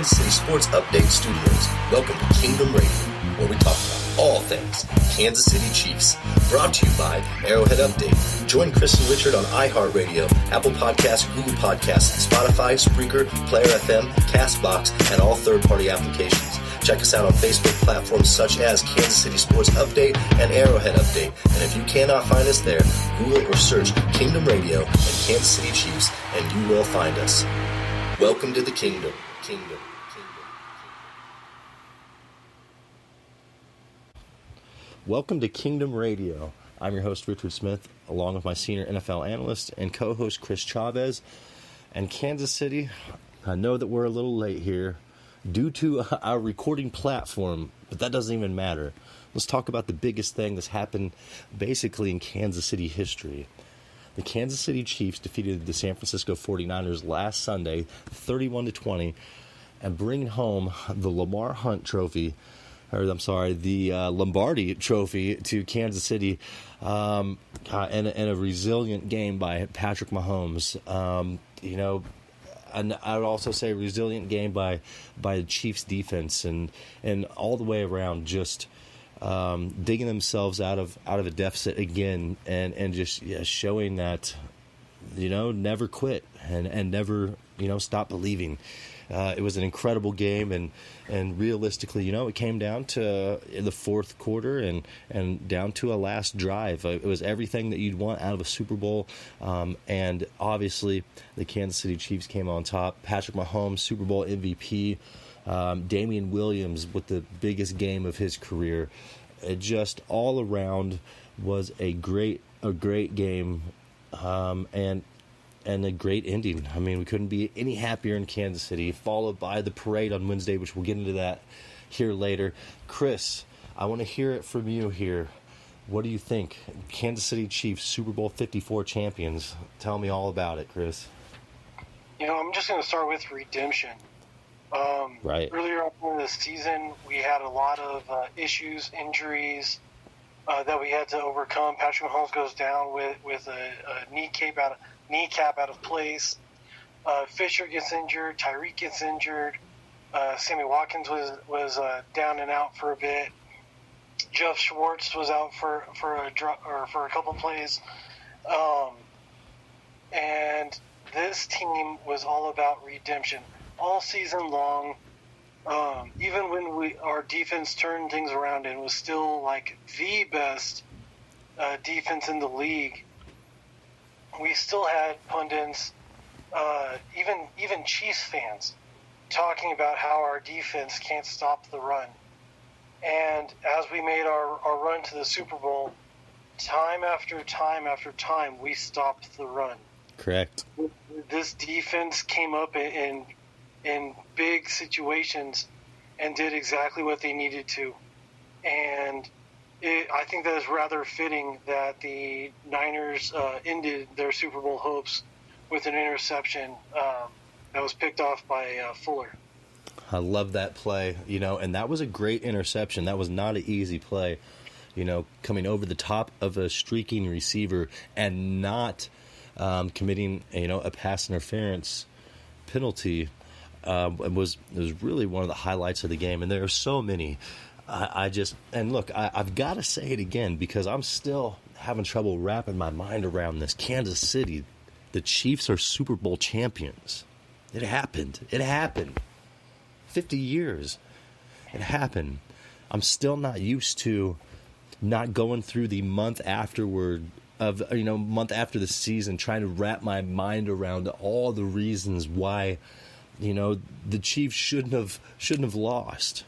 Kansas City Sports Update Studios. Welcome to Kingdom Radio, where we talk about all things Kansas City Chiefs. Brought to you by Arrowhead Update. Join Chris and Richard on iHeartRadio, Apple Podcasts, Google Podcasts, Spotify, Spreaker, Player FM, CastBox, and all third-party applications. Check us out on Facebook platforms such as Kansas City Sports Update and Arrowhead Update. And if you cannot find us there, Google or search Kingdom Radio and Kansas City Chiefs, and you will find us. Welcome to the Kingdom. Welcome to Kingdom Radio. I'm your host, Richard Smith, along with my senior NFL analyst and co-host, Chris Chavez. And Kansas City, I know that we're a little late here due to our recording platform, but that doesn't even matter. Let's talk about the biggest thing that's happened basically in Kansas City history. The Kansas City Chiefs defeated the San Francisco 49ers last Sunday, 31-20, and bringing home the the Lombardi Trophy to Kansas City, and a resilient game by Patrick Mahomes. And I would also say resilient game by the Chiefs defense and all the way around, just digging themselves out of a deficit again and just showing that never quit and never stop believing. It was an incredible game, and realistically, it came down to the fourth quarter and down to a last drive. It was everything that you'd want out of a Super Bowl, and obviously the Kansas City Chiefs came on top. Patrick Mahomes, Super Bowl MVP, Damian Williams with the biggest game of his career. It just all around was a great game, and a great ending. I mean, we couldn't be any happier in Kansas City, followed by the parade on Wednesday, which we'll get into that here later. Chris, I want to hear it from you here. What do you think? Kansas City Chiefs, Super Bowl 54 champions. Tell me all about it, Chris. I'm just going to start with redemption. Right. Earlier on in the season, we had a lot of issues, injuries that we had to overcome. Patrick Mahomes goes down with a kneecap out of place. Fisher gets injured. Tyreek gets injured. Sammy Watkins was down and out for a bit. Jeff Schwartz was out for a couple plays. And this team was all about redemption all season long. Even when our defense turned things around and was still like the best defense in the league, we still had pundits, even Chiefs fans, talking about how our defense can't stop the run. And as we made our run to the Super Bowl, time after time after time, we stopped the run. Correct. This defense came up in big situations and did exactly what they needed to. And I think that is rather fitting that the Niners ended their Super Bowl hopes with an interception that was picked off by Fuller. I love that play, and that was a great interception. That was not an easy play, coming over the top of a streaking receiver and not committing, a pass interference penalty. It was really one of the highlights of the game, and there are so many. I've got to say it again because I'm still having trouble wrapping my mind around this. Kansas City, the Chiefs are Super Bowl champions. It happened. 50 years. It happened. I'm still not used to not going through the month afterward month after the season, trying to wrap my mind around all the reasons why, the Chiefs shouldn't have lost.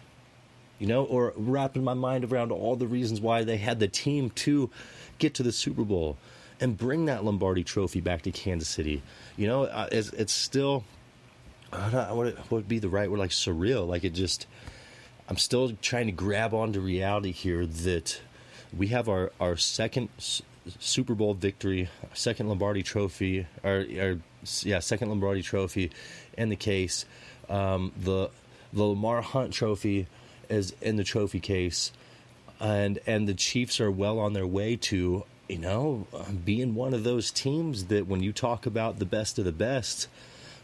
Or wrapping my mind around all the reasons why they had the team to get to the Super Bowl and bring that Lombardi Trophy back to Kansas City. It's still, I don't know what would be the right word, like surreal. Like I'm still trying to grab onto reality here that we have our second Super Bowl victory, second Lombardi Trophy, second Lombardi Trophy in the case. The Lamar Hunt Trophy is in the trophy case, and the Chiefs are well on their way to being one of those teams that when you talk about the best of the best,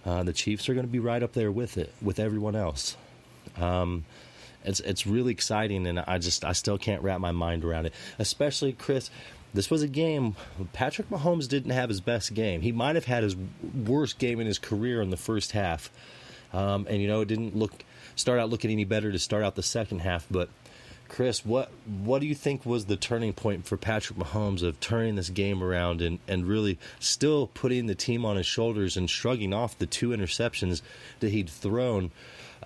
the Chiefs are going to be right up there with it, with everyone else. It's really exciting, and I still can't wrap my mind around it. Especially, Chris, this was a game. Patrick Mahomes didn't have his best game. He might have had his worst game in his career in the first half, and it didn't start out looking any better to start out the second half. But Chris, what do you think was the turning point for Patrick Mahomes of turning this game around and really still putting the team on his shoulders and shrugging off the 2 interceptions that he'd thrown,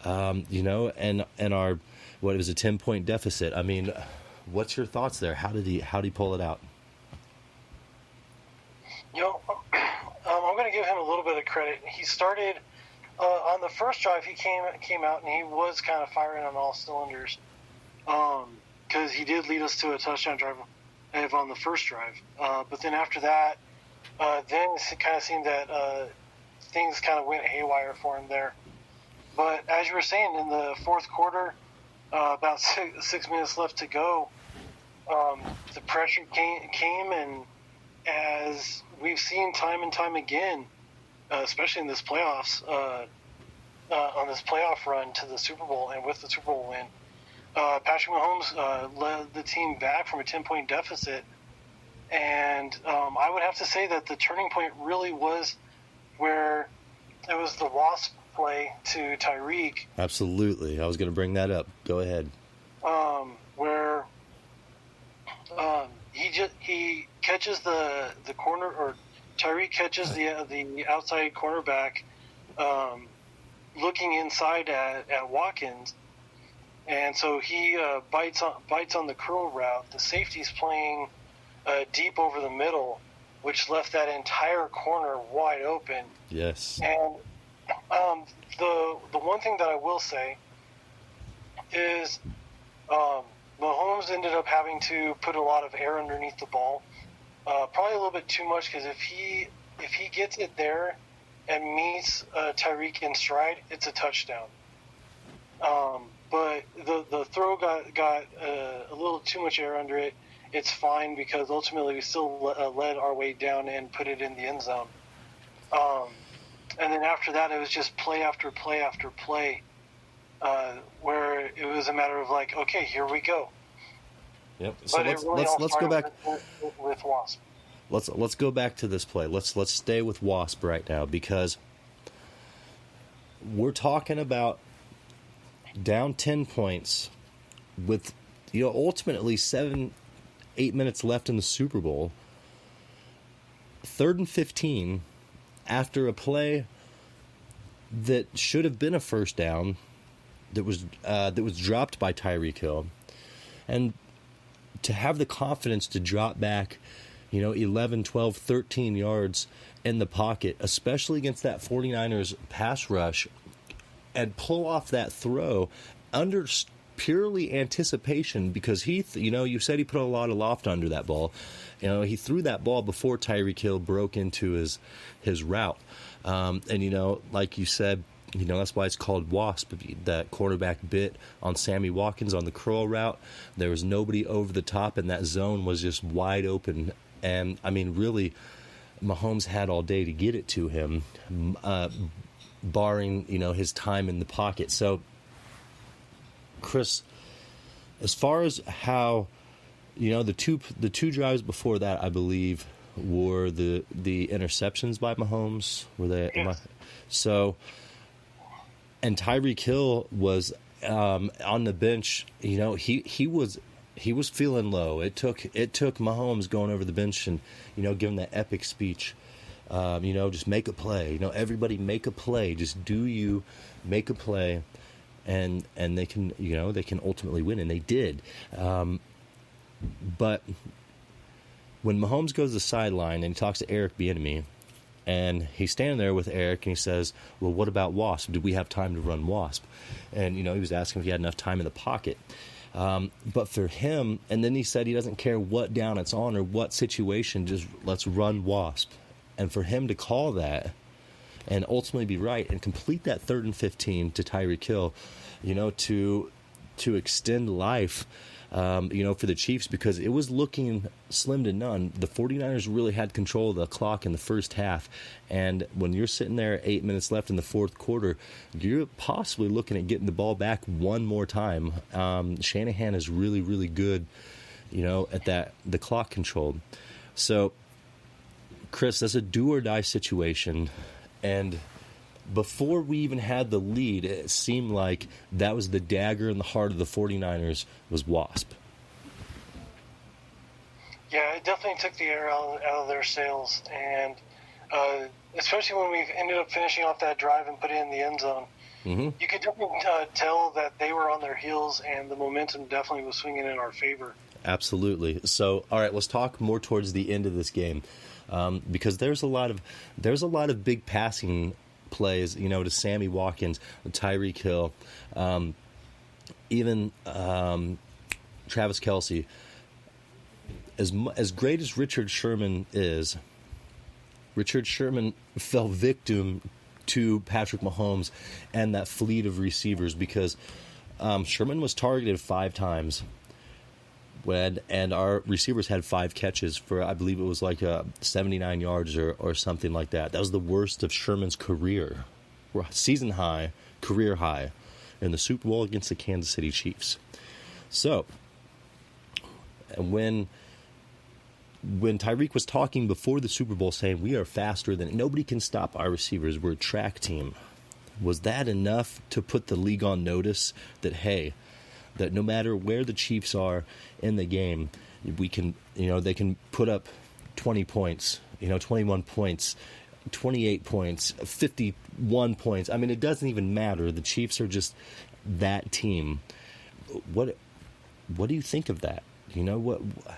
and our, what it was, a 10-point deficit? I mean, what's your thoughts there? How did he pull it out? I'm going to give him a little bit of credit. He started on the first drive. He came out and he was kind of firing on all cylinders. Because he did lead us to a touchdown drive on the first drive. But then after that, then it kind of seemed that things kind of went haywire for him there. But as you were saying, in the fourth quarter, about 6 minutes left to go, the pressure came, and as we've seen time and time again, especially in this playoffs, on this playoff run to the Super Bowl and with the Super Bowl win, Patrick Mahomes led the team back from a 10-point deficit, and I would have to say that the turning point really was where it was the Wasp play to Tyreek. Absolutely. I was going to bring that up. Go ahead. Where he catches the corner, or Tyreek catches the outside cornerback looking inside at Watkins. And so he bites on the curl route. The safety's playing deep over the middle, which left that entire corner wide open. Yes. And the one thing that I will say is Mahomes ended up having to put a lot of air underneath the ball, probably a little bit too much, because if he gets it there and meets Tyreek in stride, it's a touchdown. But the throw got a little too much air under it. It's fine, because ultimately we still led our way down and put it in the end zone. And then after that, it was just play after play after play, where it was a matter of like, okay, here we go. Yep. So let's go back with Wasp. Let's go back to this play. Let's stay with Wasp right now, because we're talking about down 10 points with ultimately 7-8 minutes left in the Super Bowl. 3rd and 15 after a play that should have been a first down that was dropped by Tyreek Hill, and to have the confidence to drop back 11, 12, 13 yards in the pocket, especially against that 49ers pass rush, and pull off that throw under purely anticipation, because you said he put a lot of loft under that ball. He threw that ball before Tyreek Hill broke into his route. And like you said, that's why it's called Wasp. That quarterback bit on Sammy Watkins on the curl route. There was nobody over the top, and that zone was just wide open. And, I mean, really, Mahomes had all day to get it to him, barring, his time in the pocket. So, Chris, as far as how, the two drives before that, I believe, were the interceptions by Mahomes. Were they? Yes. And Tyreek Hill was on the bench. He was feeling low. It took Mahomes going over the bench and giving that epic speech. Just make a play. Everybody make a play. Just make a play, and they can ultimately win, and they did. But when Mahomes goes to the sideline and he talks to Eric Bieniemy, and he's standing there with Eric, and he says, "Well, what about Wasp? Did we have time to run Wasp?" And he was asking if he had enough time in the pocket. But for him, and then he said he doesn't care what down it's on or what situation, just let's run Wasp. And for him to call that and ultimately be right and complete that 3rd and 15 to Tyreek Hill, to extend life for the Chiefs, because it was looking slim to none. The 49ers really had control of the clock in the first half, and when you're sitting there 8 minutes left in the fourth quarter, you're possibly looking at getting the ball back one more time. Shanahan is really, really good, at the clock control. So, Chris, that's a do-or-die situation, and before we even had the lead, it seemed like that was the dagger in the heart of the 49ers was Wasp. Yeah, it definitely took the air out of their sails, and especially when we ended up finishing off that drive and put it in the end zone. Mm-hmm. You could definitely tell that they were on their heels, and the momentum definitely was swinging in our favor. Absolutely. So, all right, let's talk more towards the end of this game, because there's a lot of big passing plays, to Sammy Watkins, Tyreek Hill, even Travis Kelce. As great as Richard Sherman is, Richard Sherman fell victim to Patrick Mahomes and that fleet of receivers, because Sherman was targeted 5 times. And our receivers had 5 catches for, I believe it was like 79 yards or something like that. That was the worst of Sherman's career, season high, career high, in the Super Bowl against the Kansas City Chiefs. So, when Tyreek was talking before the Super Bowl saying we are faster than nobody can stop our receivers, we're a track team, was that enough to put the league on notice that, hey, that no matter where the Chiefs are in the game, we can, they can put up 20 points, 21 points, 28 points, 51 points. I mean, it doesn't even matter. The Chiefs are just that team. What do you think of that?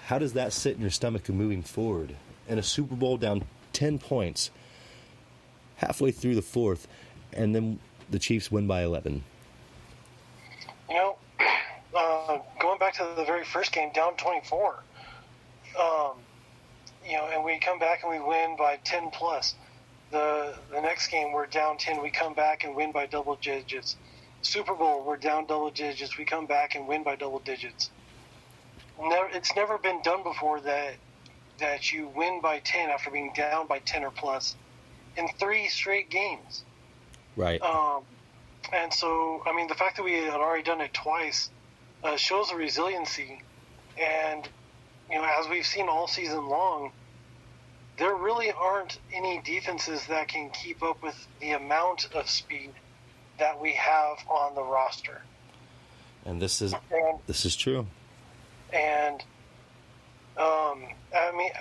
How does that sit in your stomach moving forward? In a Super Bowl down 10 points, halfway through the fourth, and then the Chiefs win by 11. Going back to the very first game, down 24, and we come back and we win by 10 plus. The next game, we're down 10, we come back and win by double digits. Super Bowl, we're down double digits, we come back and win by double digits. It's never been done before that you win by 10 after being down by 10 or plus in 3 straight games. Right. And so, I mean, the fact that we had already done it twice shows the resiliency. And, as we've seen all season long, there really aren't any defenses that can keep up with the amount of speed that we have on the roster. And this is true. And, I mean,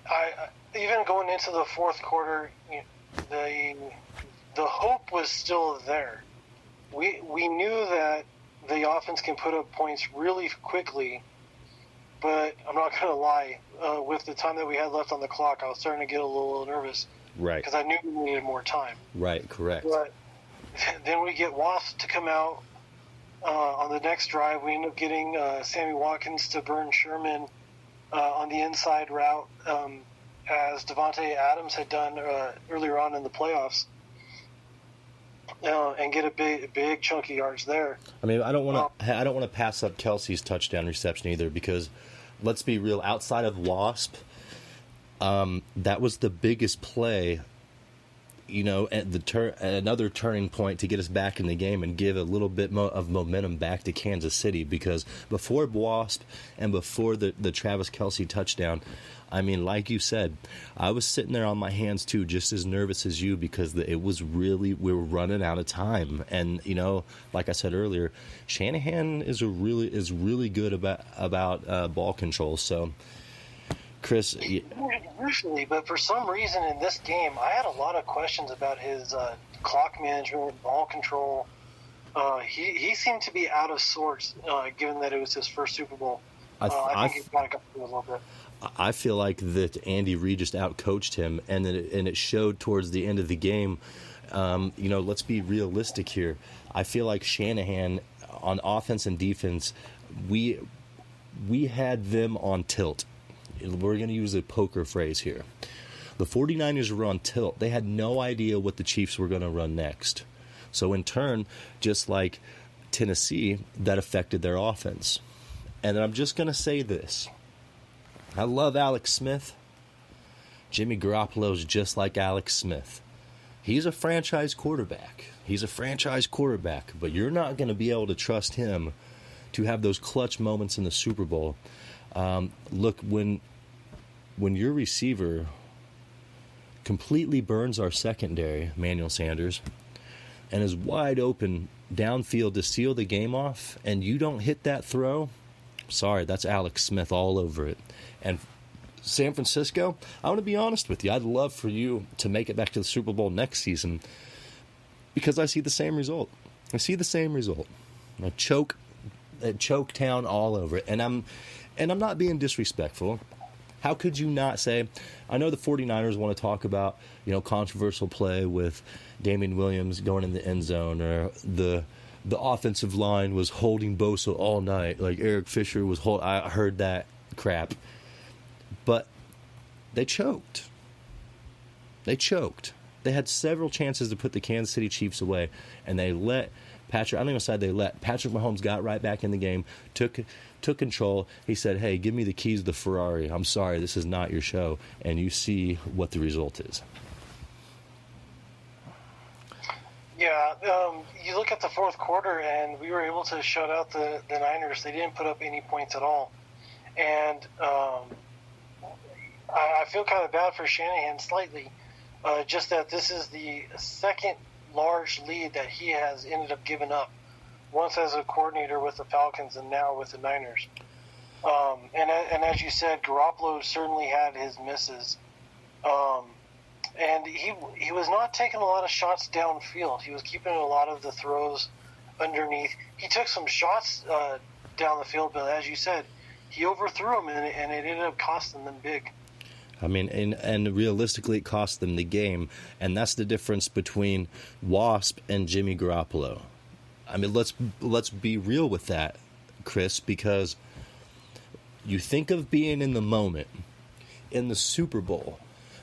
I even going into the fourth quarter, the hope was still there. We knew that the offense can put up points really quickly, but I'm not going to lie. With the time that we had left on the clock, I was starting to get a little nervous. Right. Because I knew we needed more time. Right, correct. But then we get Wasp to come out on the next drive. We end up getting Sammy Watkins to burn Sherman on the inside route, as Devontae Adams had done earlier on in the playoffs. And get a big chunky yards there. I mean, I don't want to pass up Kelce's touchdown reception either, because let's be real. Outside of Wasp, that was the biggest play. At another turning point to get us back in the game and give a little bit of momentum back to Kansas City, because before Wasp and before the Travis Kelce touchdown, I mean, like you said, I was sitting there on my hands too, just as nervous as you, because it was really, we were running out of time. And like I said earlier, Shanahan is really good about ball control. So, Chris, usually, but for some reason in this game, I had a lot of questions about his clock management, ball control. He seemed to be out of sorts, given that it was his first Super Bowl. I think he's got to go through a little bit. I feel like that Andy-Reid just outcoached him, and it showed towards the end of the game. Let's be realistic here. I feel like Shanahan, on offense and defense, we had them on tilt. We're going to use a poker phrase here. The 49ers were on tilt. They had no idea what the Chiefs were going to run next. So in turn, just like Tennessee, that affected their offense. And then I'm just going to say this. I love Alex Smith. Jimmy Garoppolo's just like Alex Smith. He's a franchise quarterback. But you're not going to be able to trust him to have those clutch moments in the Super Bowl. Look, when your receiver completely burns our secondary, Emmanuel Sanders, and is wide open downfield to seal the game off, and you don't hit that throw, sorry, that's Alex Smith all over it. And San Francisco, I want to be honest with you. I'd love for you to make it back to the Super Bowl next season because I see the same result. A choke town all over it. And I'm not being disrespectful. How could you not say, I know the 49ers want to talk about, controversial play with Damian Williams going in the end zone, or the offensive line was holding Bosa all night, like Eric Fisher was I heard that crap. But they choked. They had several chances to put the Kansas City Chiefs away, and they let Patrick Mahomes got right back in the game, took control. He said, hey, give me the keys to the Ferrari. I'm sorry, this is not your show. And you see what the result is. Yeah, you look at the fourth quarter, and we were able to shut out the Niners. They didn't put up any points at all. And I feel kind of bad for Shanahan slightly, just that this is the second large lead that he has ended up giving up, once as a coordinator with the Falcons and now with the Niners. And as you said, Garoppolo certainly had his misses. And he was not taking a lot of shots downfield. He was keeping a lot of the throws underneath. He took some shots down the field, but as you said, he overthrew them, and it ended up costing them big. I mean, and realistically, it cost them the game, and that's the difference between Wasp and Jimmy Garoppolo. I mean, let's be real with that, Chris, because you think of being in the moment. In the Super Bowl,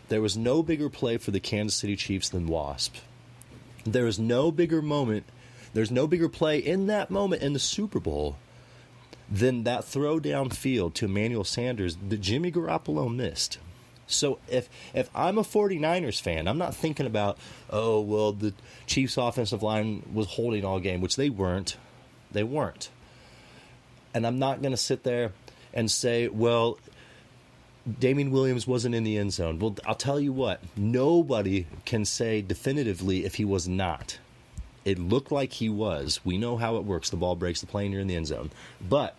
there was no bigger play for the Kansas City Chiefs than Wasp. There is no bigger moment. There's no bigger play in that moment in the Super Bowl than that throw downfield to Emmanuel Sanders that Jimmy Garoppolo missed. So if I'm a 49ers fan, I'm not thinking about, oh, well, the Chiefs' offensive line was holding all game, which they weren't. They weren't. And I'm not going to sit there and say, well, Damian Williams wasn't in the end zone. Well, I'll tell you what, nobody can say definitively if he was not. It looked like he was. We know how it works. The ball breaks the play and you're in the end zone. But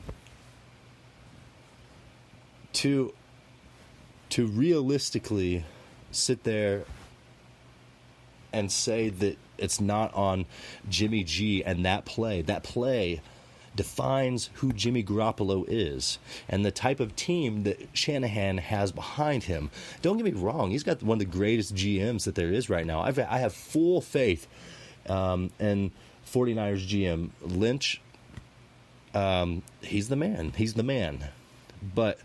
to realistically sit there and say that it's not on Jimmy G and that play defines who Jimmy Garoppolo is and the type of team that Shanahan has behind him. Don't get me wrong, he's got one of the greatest GMs that there is right now. I have full faith in 49ers GM Lynch. He's the man. But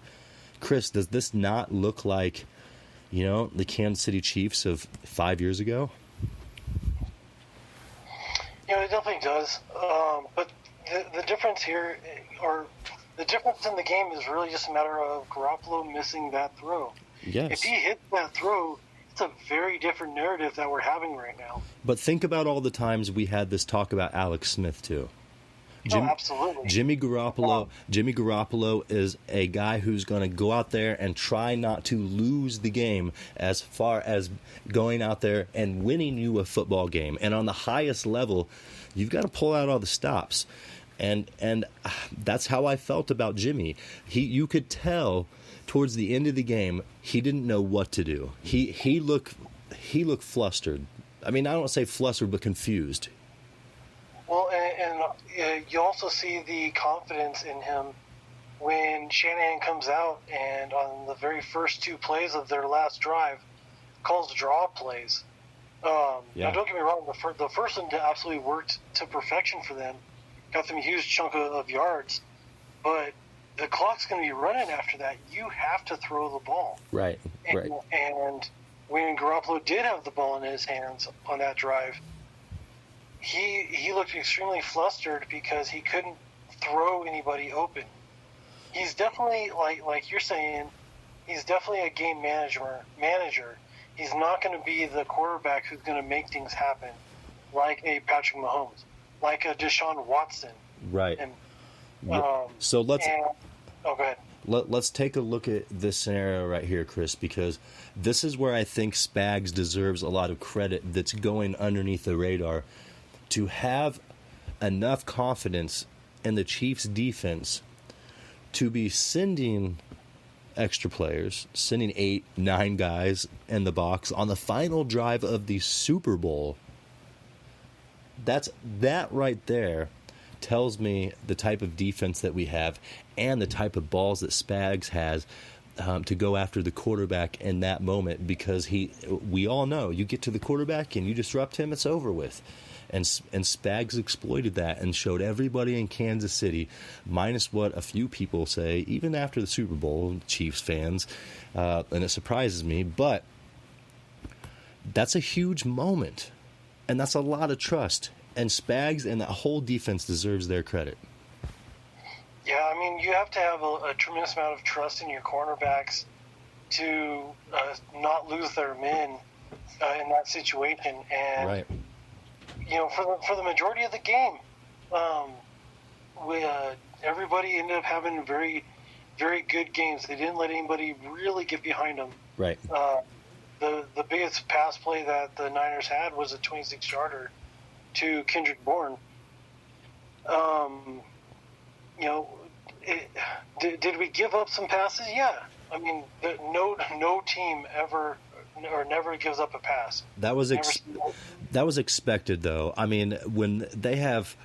Chris, does this not look like, the Kansas City Chiefs of 5 years ago? It definitely does. But the difference here, or the difference in the game, is really just a matter of Garoppolo missing that throw. Yes. If he hits that throw, it's a very different narrative that we're having right now. But think about all the times we had this talk about Alex Smith, too. Absolutely. Jimmy Garoppolo is a guy who's going to go out there and try not to lose the game as far as going out there and winning you a football game. And on the highest level, you've got to pull out all the stops. And that's how I felt about Jimmy. You could tell towards the end of the game he didn't know what to do. He looked flustered. I mean, I don't want to say flustered, but confused. Well, and you also see the confidence in him when Shanahan comes out and on the very first two plays of their last drive calls draw plays. Now, don't get me wrong, the first one absolutely worked to perfection for them, got them a huge chunk of yards, but the clock's going to be running after that. You have to throw the ball. Right. And when Garoppolo did have the ball in his hands on that drive, he looked extremely flustered because he couldn't throw anybody open. he's definitely, like you're saying, he's definitely a game manager. He's not going to be the quarterback who's going to make things happen, like a Patrick Mahomes, like a Deshaun Watson. Right. And, so go ahead. Let's take a look at this scenario right here, Chris, because this is where I think Spags deserves a lot of credit that's going underneath the radar to have enough confidence in the Chiefs' defense to be sending extra players, sending 8-9 guys in the box on the final drive of the Super Bowl. That right there tells me the type of defense that we have and the type of balls that Spags has to go after the quarterback in that moment, because we all know you get to the quarterback and you disrupt him, it's over with. And Spags exploited that and showed everybody in Kansas City, minus what a few people say, even after the Super Bowl, Chiefs fans, and it surprises me, but that's a huge moment, and that's a lot of trust. And Spags and that whole defense deserves their credit. Yeah, I mean, you have to have a tremendous amount of trust in your cornerbacks to not lose their men in that situation. And, right. You know, for the majority of the game, everybody ended up having very, very good games. They didn't let anybody really get behind them. Right. The biggest pass play that the Niners had was a 26-yarder to Kendrick Bourne. You know, did we give up some passes? Yeah. I mean, no team ever or never gives up a pass. That was expected, though. I mean, when they have,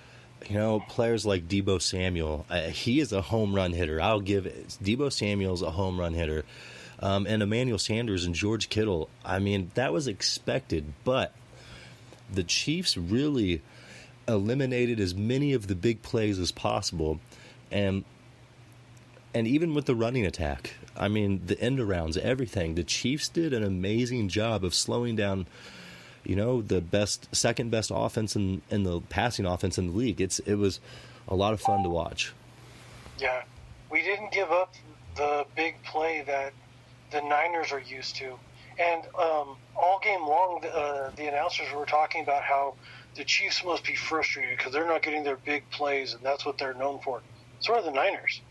you know, players like Deebo Samuel, he is a home run hitter. I'll give Deebo Samuel's a home run hitter. And Emmanuel Sanders and George Kittle, I mean, that was expected, but the Chiefs really eliminated as many of the big plays as possible, and even with the running attack, I mean, the end arounds, everything, the Chiefs did an amazing job of slowing down, you know, the second best offense in the passing offense in the league. It was a lot of fun to watch. Yeah, we didn't give up the big play that the Niners are used to. And all game long, the announcers were talking about how the Chiefs must be frustrated because they're not getting their big plays, and that's what they're known for. So are the Niners.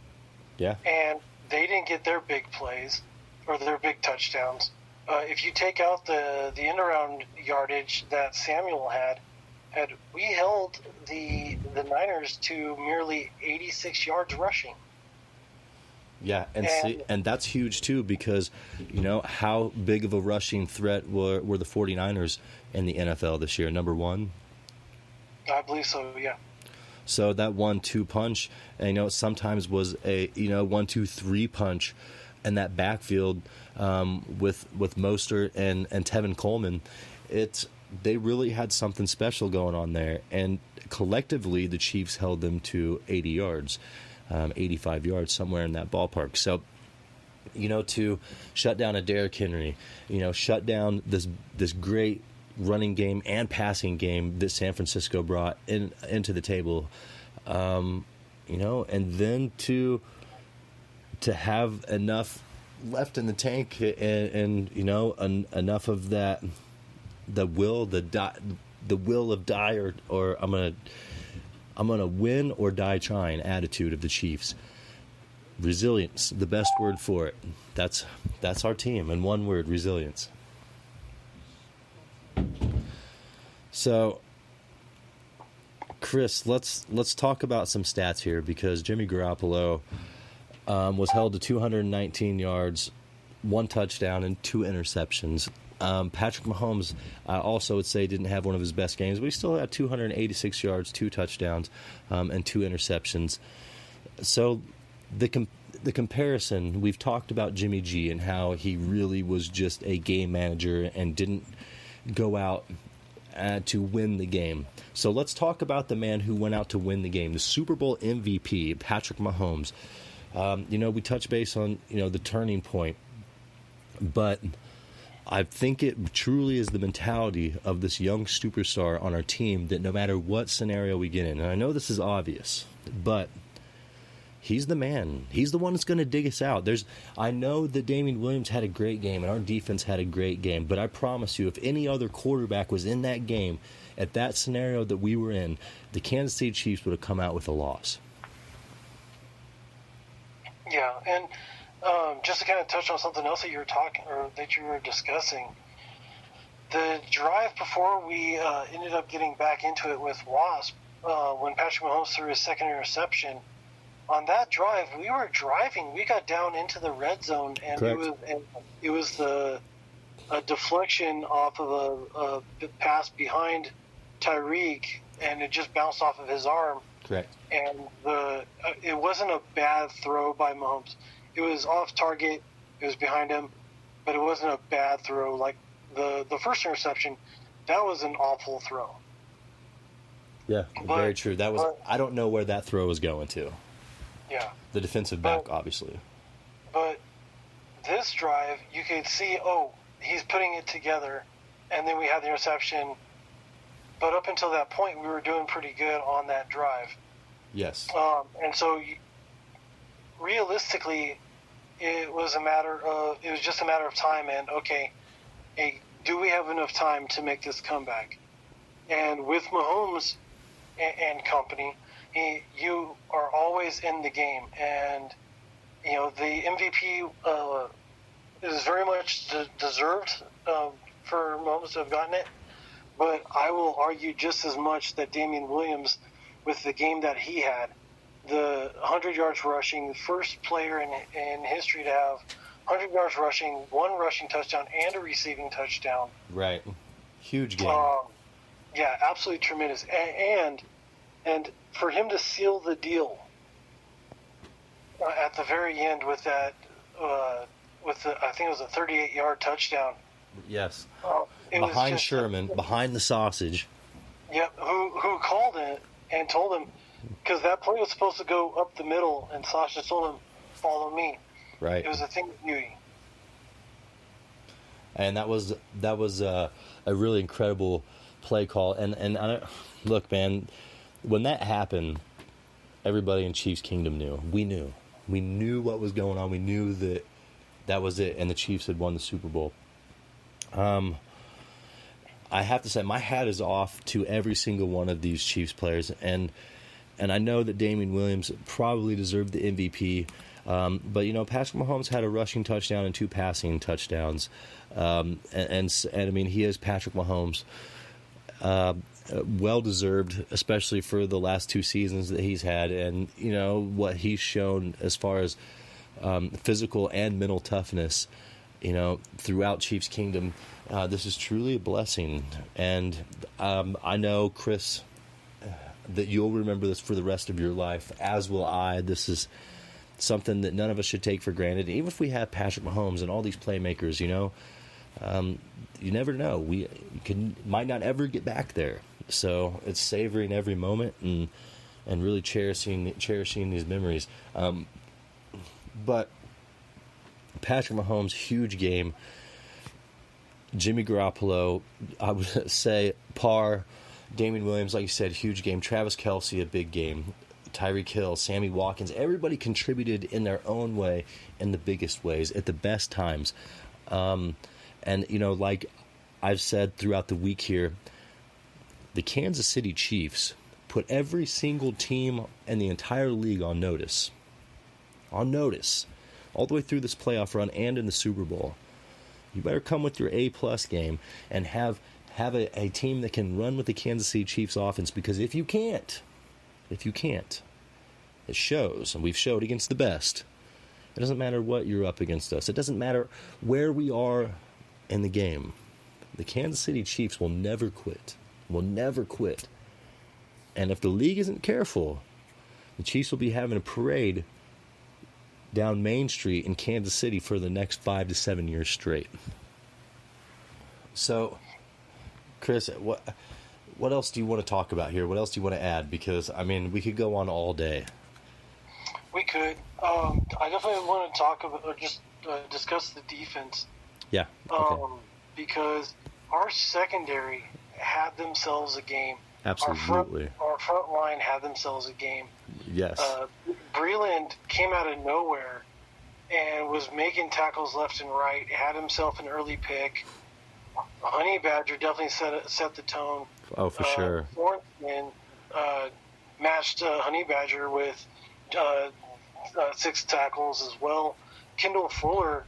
Yeah. And they didn't get their big plays or their big touchdowns. If you take out the end-around yardage that Samuel had we held the Niners to merely 86 yards rushing. Yeah, and that's huge, too, because, you know, how big of a rushing threat were the 49ers in the NFL this year? Number one? I believe so, yeah. So that 1-2 punch, and, you know, sometimes was a, you know, 1-2-3 punch in that backfield with Mostert and Tevin Coleman. They really had something special going on there, and collectively the Chiefs held them to 80 yards. 85 yards, somewhere in that ballpark. So, you know, to shut down a Derrick Henry, you know, shut down this great running game and passing game that San Francisco brought into the table, you know, and then to have enough left in the tank and you know, enough of that, the will of die or I'm gonna win or die trying attitude of the Chiefs. Resilience, the best word for it. That's our team in one word: resilience. So, Chris, let's talk about some stats here, because Jimmy Garoppolo was held to 219 yards, 1 touchdown, and 2 interceptions. Patrick Mahomes, I also would say, didn't have one of his best games, but he still had 286 yards, 2 touchdowns, and 2 interceptions. So the comparison, we've talked about Jimmy G and how he really was just a game manager and didn't go out to win the game. So let's talk about the man who went out to win the game, the Super Bowl MVP, Patrick Mahomes. You know, we touched base on, you know, the turning point, but I think it truly is the mentality of this young superstar on our team that no matter what scenario we get in, and I know this is obvious, but He's the man. He's the one that's going to dig us out. I know that Damian Williams had a great game and our defense had a great game, but I promise you, if any other quarterback was in that game, at that scenario that we were in, the Kansas City Chiefs would have come out with a loss. Yeah, and just to kind of touch on something else that you were discussing, the drive before we ended up getting back into it with Wasp, when Patrick Mahomes threw his second interception, on that drive, we were driving. We got down into the red zone, and it was a deflection off of a pass behind Tyreek, and it just bounced off of his arm. Correct. And it wasn't a bad throw by Mahomes. It was off target. It was behind him, but it wasn't a bad throw. Like the first interception, that was an awful throw. Yeah, very true. I don't know where that throw was going to. Yeah. The defensive back, obviously. But this drive, you could see, he's putting it together, and then we had the interception. But up until that point, we were doing pretty good on that drive. Yes. And so, realistically, it was just a matter of time. And do we have enough time to make this comeback? And with Mahomes and company, you are always in the game, and the MVP is very much deserved for Mahomes to have gotten it. But I will argue just as much that Damian Williams, with the game that he had, the 100 yards rushing, the first player in history to have 100 yards rushing, 1 rushing touchdown, and a receiving touchdown. Right. Huge game. Yeah, absolutely tremendous. And for him to seal the deal at the very end with that, I think it was a 38-yard touchdown. Yes. Behind Sherman, behind the sausage. Yep. Who called it and told him, because that play was supposed to go up the middle, and Sasha told him, "Follow me." Right. It was a thing of beauty. And that was a really incredible play call. And look, man, when that happened, everybody in Chiefs Kingdom knew. We knew what was going on. We knew that was it, and the Chiefs had won the Super Bowl. I have to say, my hat is off to every single one of these Chiefs players, and I know that Damian Williams probably deserved the MVP, but Patrick Mahomes had a rushing touchdown and 2 passing touchdowns, and I mean, he is Patrick Mahomes, well deserved, especially for the last 2 seasons that he's had, and what he's shown as far as physical and mental toughness. Throughout Chiefs Kingdom, this is truly a blessing. And I know, Chris, that you'll remember this for the rest of your life, as will I. This is something that none of us should take for granted. Even if we have Patrick Mahomes and all these playmakers, you never know. We might not ever get back there. So it's savoring every moment and really cherishing these memories. But Patrick Mahomes, huge game. Jimmy Garoppolo, I would say par. Damian Williams, like you said, huge game. Travis-Kelce, a big game. Tyreek Hill, Sammy Watkins, everybody contributed in their own way, in the biggest ways, at the best times. And, like I've said throughout the week here, the Kansas City Chiefs put every single team in the entire league on notice. All the way through this playoff run and in the Super Bowl. You better come with your A-plus game and have a team that can run with the Kansas City Chiefs offense, because if you can't, it shows, and we've showed against the best. It doesn't matter what you're up against us. It doesn't matter where we are in the game. The Kansas City Chiefs will never quit. And if the league isn't careful, the Chiefs will be having a parade down Main Street in Kansas City for the next 5 to 7 years straight. So, Chris, what else do you want to talk about here? What else do you want to add? Because, I mean, we could go on all day. We could. I definitely want to talk about, or just discuss the defense. Yeah. Okay. Because our secondary had themselves a game. Absolutely. Our front line had themselves a game. Yes. Breland came out of nowhere and was making tackles left and right, had himself an early pick. Honey Badger definitely set the tone. Oh, for sure. Thornton matched Honey Badger with 6 tackles as well. Kendall Fuller,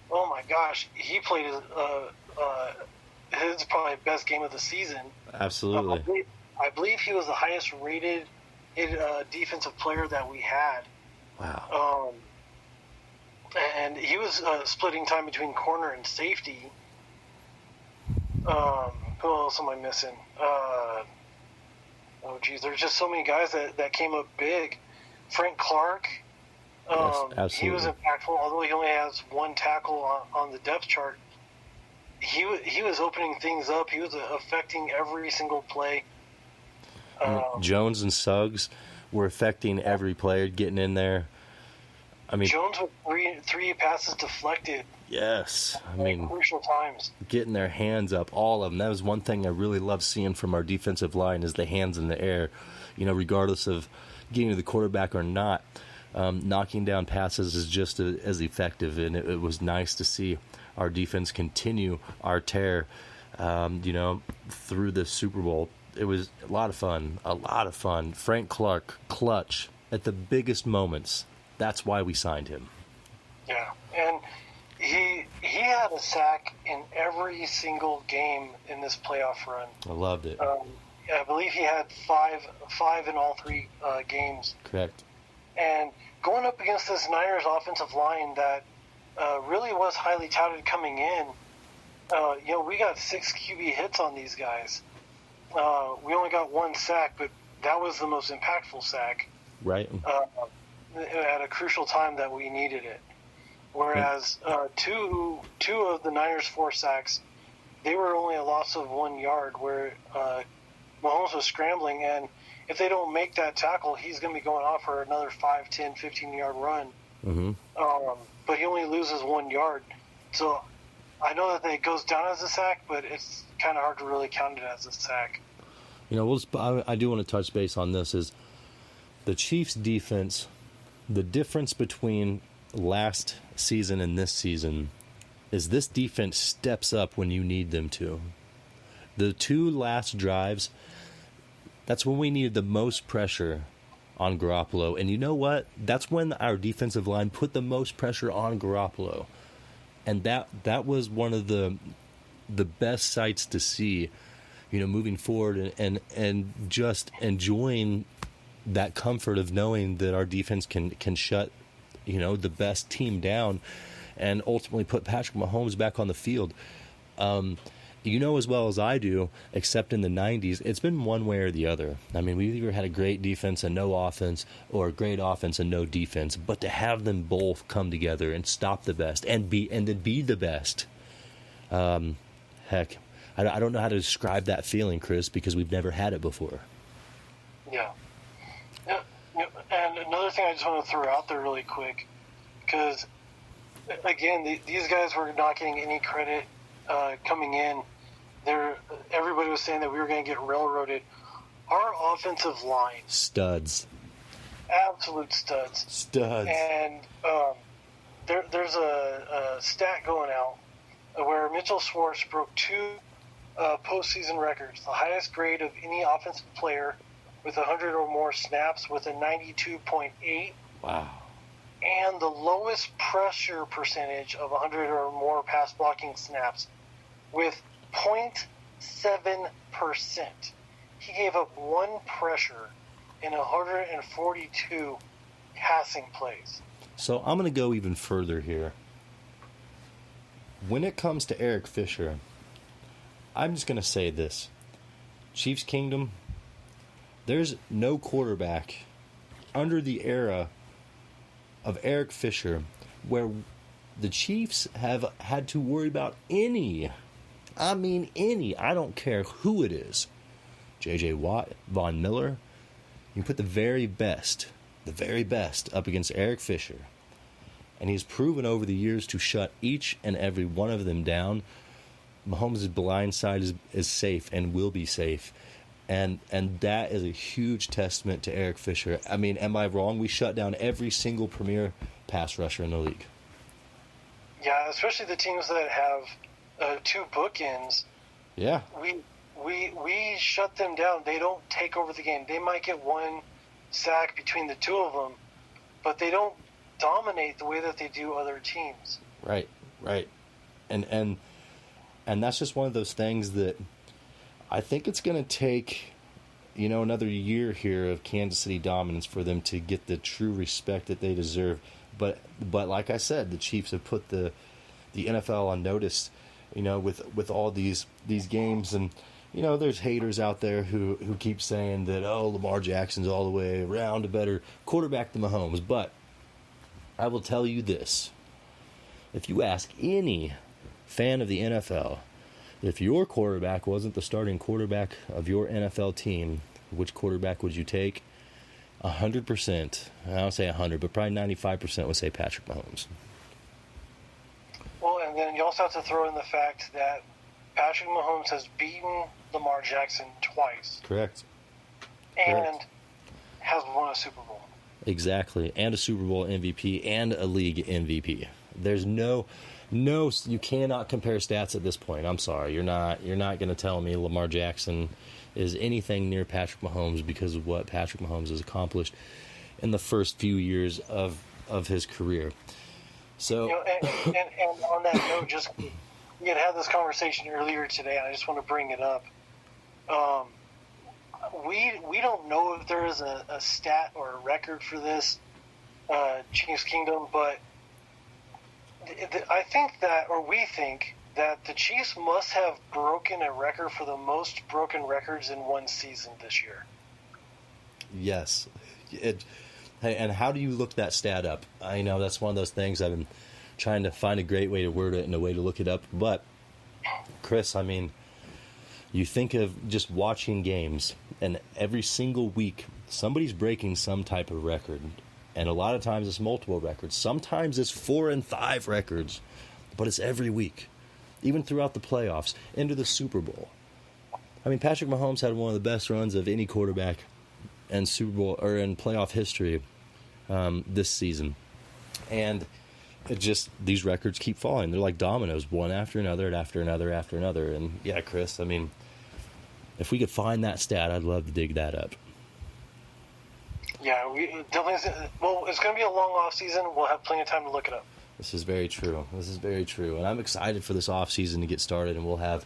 oh my gosh, he played his probably best game of the season. Absolutely. I believe he was the highest rated defensive player that we had. Wow. And he was splitting time between corner and safety. Who else am I missing? Oh, geez, there's just so many guys that came up big. Frank Clark, Yes, absolutely. he was impactful, although he only has 1 tackle on the depth chart. He was opening things up. He was affecting every single play. Jones and Suggs were affecting every player getting in there. I mean, Jones with 3 passes deflected. Yes. I mean, crucial times. Getting their hands up, all of them. That was one thing I really loved seeing from our defensive line is the hands in the air. Regardless of getting to the quarterback or not, knocking down passes is just as effective, and it was nice to see our defense continue our tear, through the Super Bowl. It was a lot of fun. Frank Clark, clutch at the biggest moments. That's why we signed him. Yeah, and he had a sack in every single game in this playoff run. I loved it. I believe he had five in all 3 games. Correct. And going up against this Niners offensive line that really was highly touted coming in, we got 6 QB hits on these guys. We only got 1 sack, but that was the most impactful sack. Right. At a crucial time that we needed it. Whereas two of the Niners' 4 sacks, they were only a loss of 1 yard, where Mahomes was scrambling, and if they don't make that tackle, he's going to be going off for another 5, 10, 15-yard run. Mm-hmm. But he only loses 1 yard. So I know that it goes down as a sack, but it's kind of hard to really count it as a sack. I do want to touch base on this is the Chiefs' defense. The difference between last season and this season is this defense steps up when you need them to. The 2 last drives, that's when we needed the most pressure on Garoppolo. And you know what? That's when our defensive line put the most pressure on Garoppolo. And that was one of the best sights to see, moving forward and just enjoying that comfort of knowing that our defense can shut, the best team down and ultimately put Patrick Mahomes back on the field. As well as I do, except in the 90s, it's been one way or the other. I mean, we've either had a great defense and no offense or a great offense and no defense, but to have them both come together and stop the best and then be the best, heck, I don't know how to describe that feeling, Chris, because we've never had it before. Yeah. And another thing I just want to throw out there really quick, because, again, these guys were not getting any credit coming in. Everybody was saying that we were going to get railroaded. Our offensive line. Studs. Absolute studs. And there's a stat going out where Mitchell Schwartz broke 2 postseason records, the highest grade of any offensive player with 100 or more snaps with a 92.8. Wow. And the lowest pressure percentage of 100 or more pass blocking snaps with 0.7%. He gave up 1 pressure in 142 passing plays. So I'm going to go even further here. When it comes to Eric Fisher, I'm just going to say this. Chiefs Kingdom, there's no quarterback under the era of Eric Fisher where the Chiefs have had to worry about any, I don't care who it is. J.J. Watt, Von Miller, you put the very best up against Eric Fisher. And he's proven over the years to shut each and every one of them down. Mahomes' blind side is safe and will be safe. And that is a huge testament to Eric Fisher. I mean, am I wrong? We shut down every single premier pass rusher in the league. Yeah, especially the teams that have two bookends. Yeah. We shut them down. They don't take over the game. They might get one sack between the two of them, but they don't dominate the way that they do other teams. Right. And that's just one of those things that I think it's going to take, another year here of Kansas City dominance for them to get the true respect that they deserve. But like I said, the Chiefs have put the NFL on notice, with all these games. And, there's haters out there who keep saying that, Lamar Jackson's all the way around a better quarterback than Mahomes. But I will tell you this. If you ask any fan of the NFL, if your quarterback wasn't the starting quarterback of your NFL team, which quarterback would you take? 100%, I don't say 100, but probably 95% would say Patrick Mahomes. Well, and then you also have to throw in the fact that Patrick Mahomes has beaten Lamar Jackson twice. Correct. And has won a Super Bowl. Exactly. And a Super Bowl MVP and a league MVP. There's no, you cannot compare stats at this point. I'm sorry. You're not going to tell me Lamar Jackson is anything near Patrick Mahomes because of what Patrick Mahomes has accomplished in the first few years of his career. So, and on that note, just we had this conversation earlier today, and I just want to bring it up. We don't know if there is a stat or a record for this Chiefs Kingdom, but I think that, or we think that the Chiefs must have broken a record for the most broken records in one season this year. Yes. And how do you look that stat up? I know that's one of those things I've been trying to find a great way to word it and a way to look it up. But, Chris, I mean, you think of just watching games, and every single week somebody's breaking some type of record. And a lot of times it's multiple records. Sometimes it's 4 and 5 records, but it's every week, even throughout the playoffs, into the Super Bowl. I mean, Patrick Mahomes had one of the best runs of any quarterback in Super Bowl or in playoff history this season. And it just, these records keep falling. They're like dominoes, one after another, after another, after another. And yeah, Chris, I mean, if we could find that stat, I'd love to dig that up. Yeah, we definitely. Well, it's going to be a long off season. We'll have plenty of time to look it up. This is very true. And I'm excited for this off season to get started, and we'll have,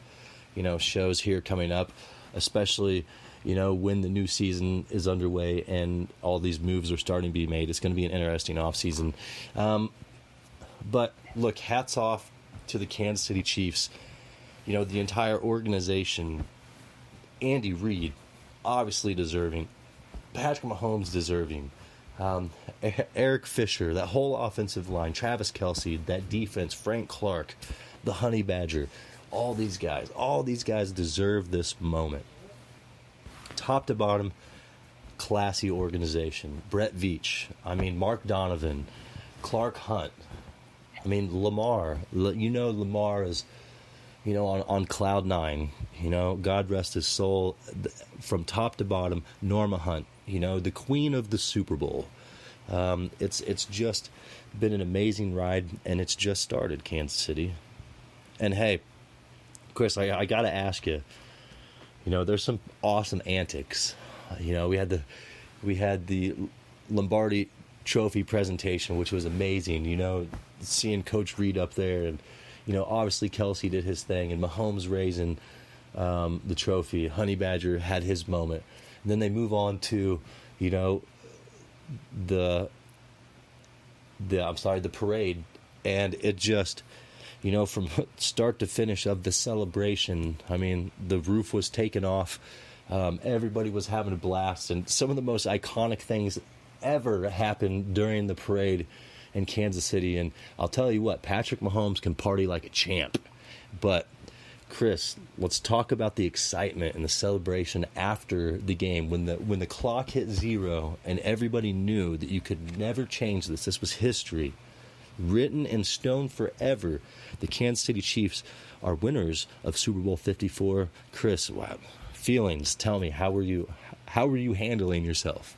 shows here coming up, especially, when the new season is underway and all these moves are starting to be made. It's going to be an interesting off season. But look, hats off to the Kansas City Chiefs. The entire organization. Andy-Reid, obviously deserving. Patrick Mahomes deserving. Eric Fisher, that whole offensive line, Travis-Kelce, that defense, Frank Clark, the Honey Badger, all these guys deserve this moment. Top to bottom, classy organization. Brett Veach, Mark Donovan, Clark Hunt, Lamar. Lamar is, on cloud nine. God rest his soul. From top to bottom, Norma Hunt, the queen of the Super Bowl. It's just been an amazing ride, and it's just started, Kansas City. And hey, Chris, I got to ask you, there's some awesome antics. We had the Lombardi Trophy presentation, which was amazing. Seeing Coach Reid up there, and obviously Kelce did his thing, and Mahomes raising the trophy. Honey Badger had his moment, and then they move on to the parade, and it just from start to finish of the celebration. The roof was taken off. Everybody was having a blast, and some of the most iconic things ever happened during the parade in Kansas City. And I'll tell you what, Patrick Mahomes can party like a champ. But Chris, let's talk about the excitement and the celebration after the game when the clock hit 0 and everybody knew that you could never change this. This was history, written in stone forever. The Kansas City Chiefs are winners of Super Bowl 54. Chris, wow, feelings. Tell me, how were you handling yourself?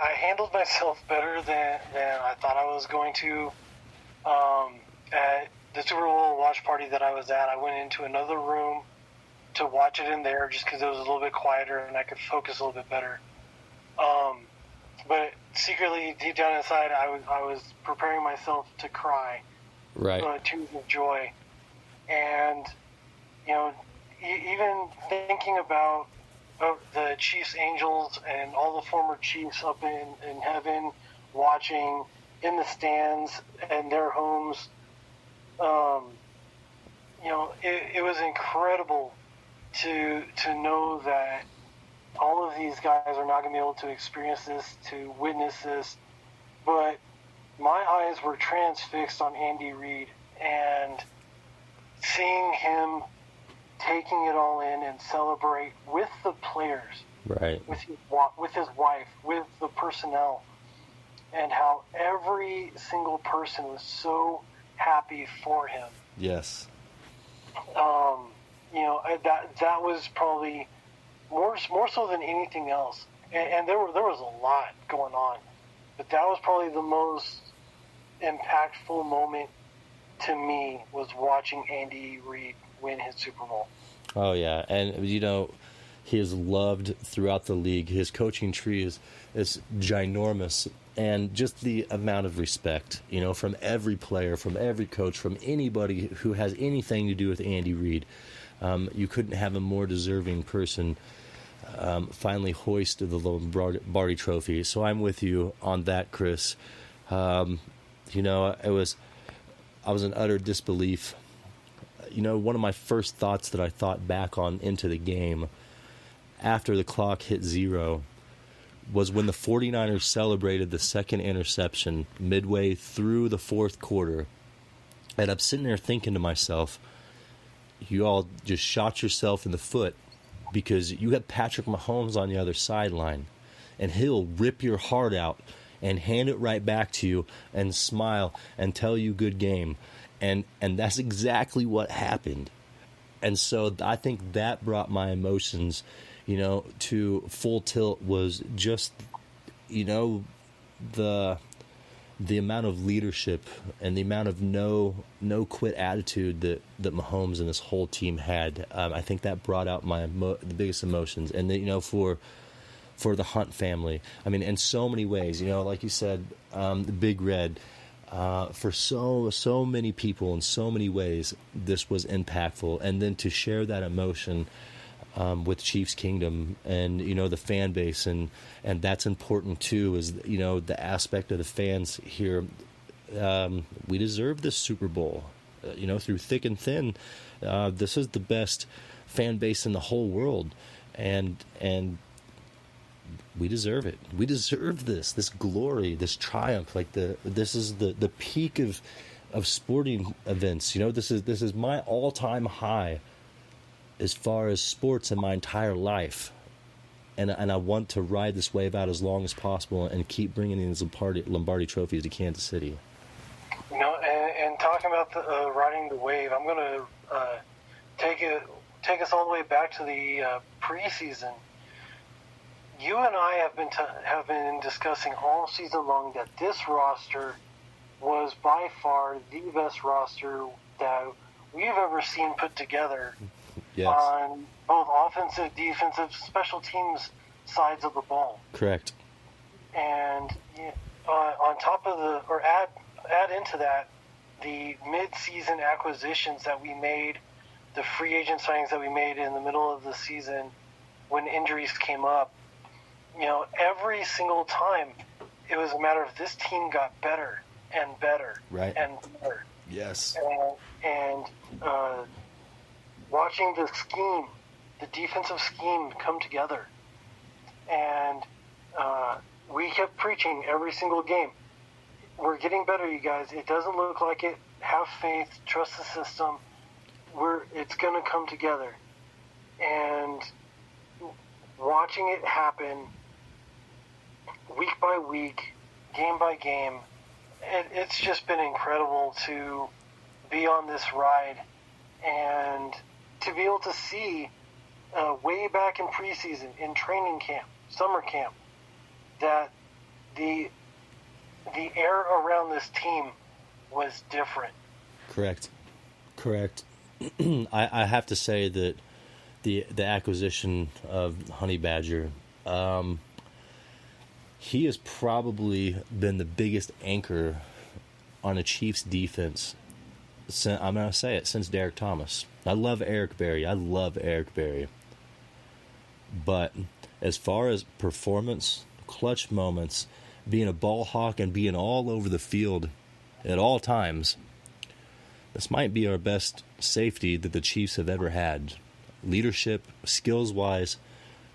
I handled myself better than I thought I was going to. At the Super Bowl watch party that I was at, I went into another room to watch it in there just because it was a little bit quieter and I could focus a little bit better. But secretly, deep down inside, I was preparing myself to cry. Right. Tears of joy. And, even thinking about the Chiefs Angels and all the former Chiefs up in heaven watching in the stands and their homes, it was incredible to know that all of these guys are not going to be able to experience this, to witness this, but my eyes were transfixed on Andy Reid and seeing him taking it all in and celebrate with the players, right, with his wife, with the personnel, and how every single person was so happy for him. Yes. That was probably more so than anything else, and there was a lot going on, but that was probably the most impactful moment to me, was watching Andy Reid win his Super Bowl. Oh yeah, and he is loved throughout the league. His coaching tree is ginormous, and just the amount of respect, from every player, from every coach, from anybody who has anything to do with Andy Reid. You couldn't have a more deserving person finally hoist the Lombardi Trophy. So I'm with you on that, Chris. I was in utter disbelief. One of my first thoughts that I thought back on into the game after the clock hit 0 was when the 49ers celebrated the second interception midway through the fourth quarter. And I'm sitting there thinking to myself, you all just shot yourself in the foot, because you have Patrick Mahomes on the other sideline, and he'll rip your heart out and hand it right back to you and smile and tell you good game. And that's exactly what happened. And so I think that brought my emotions, to full tilt. Was just, the amount of leadership and the amount of no quit attitude that Mahomes and this whole team had. I think that brought out the biggest emotions. And for the Hunt family, in so many ways, like you said, the Big Red, for so many people in so many ways, this was impactful. And then to share that emotion with Chiefs Kingdom and the fan base, and that's important too, is the aspect of the fans here. We deserve this Super Bowl, through thick and thin. This is the best fan base in the whole world, and we deserve it. We deserve this glory, this triumph. This is the peak of sporting events. This is my all-time high as far as sports in my entire life. And I want to ride this wave out as long as possible and keep bringing in these Lombardi trophies to Kansas City. And talking about riding the wave, I'm going to take us all the way back to the preseason. You and I have been discussing all season long that this roster was by far the best roster that we've ever seen put together. Yes. On both offensive, defensive, special teams sides of the ball. Correct. And on top of add into that the mid-season acquisitions that we made, the free agent signings that we made in the middle of the season when injuries came up. Every single time it was a matter of this team got better and better, right, and better. Yes. And watching the defensive scheme come together. And we kept preaching every single game. We're getting better, you guys. It doesn't look like it. Have faith. Trust the system. It's going to come together. And watching it happen week by week, game by game, it's just been incredible to be on this ride. And to be able to see way back in preseason, in training camp, summer camp, that the air around this team was different. Correct. I have to say that the acquisition of Honey Badger, he has probably been the biggest anchor on a Chiefs defense. I'm going to say it, since Derek Thomas. I love Eric Berry. But as far as performance, clutch moments, being a ball hawk and being all over the field at all times, this might be our best safety that the Chiefs have ever had. Leadership, skills-wise,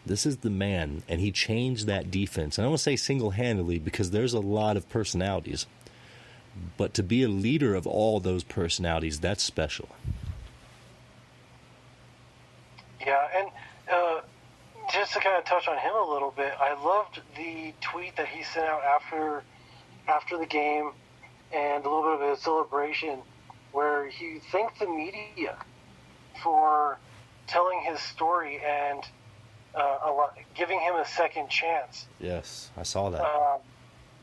this is the man, and he changed that defense. And I don't want to say single-handedly because there's a lot of personalities. But to be a leader of all those personalities, that's special. Yeah, and just to kind of touch on him a little bit, I loved the tweet that he sent out after the game and a little bit of a celebration where he thanked the media for telling his story and giving him a second chance. Yes, I saw that.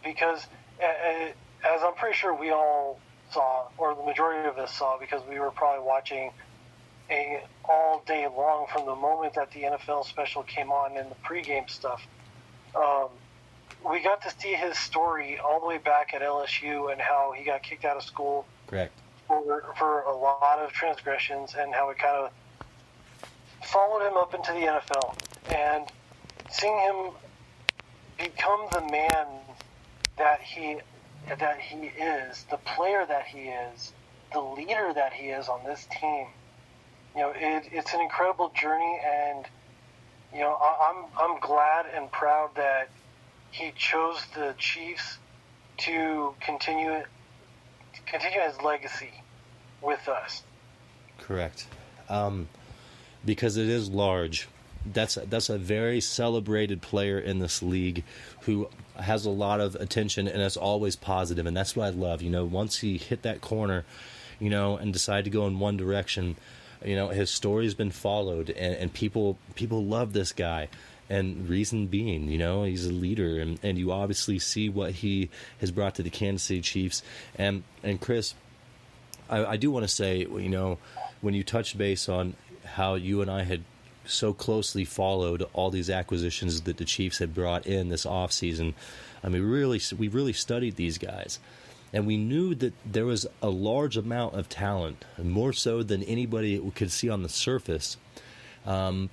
Because as I'm pretty sure we all saw, or the majority of us saw, because we were probably watching all day long from the moment that the NFL special came on and the pregame stuff. We got to see his story all the way back at LSU and how he got kicked out of school. Correct. For a lot of transgressions, and how it kind of followed him up into the NFL. And seeing him become the man that he is, the player that he is, the leader that he is on this team, it's an incredible journey, and I'm glad and proud that he chose the Chiefs to continue his legacy with us. Correct. Because it is large. That's a very celebrated player in this league who has a lot of attention, and it's always positive, and that's what I love. Once he hit that corner, and decided to go in one direction, his story's been followed, and people love this guy. And reason being, he's a leader, and you obviously see what he has brought to the Kansas City Chiefs. And Chris, I do want to say, when you touched base on how you and I had so closely followed all these acquisitions that the Chiefs had brought in this offseason, I mean, we really studied these guys. And we knew that there was a large amount of talent, more so than anybody could see on the surface. And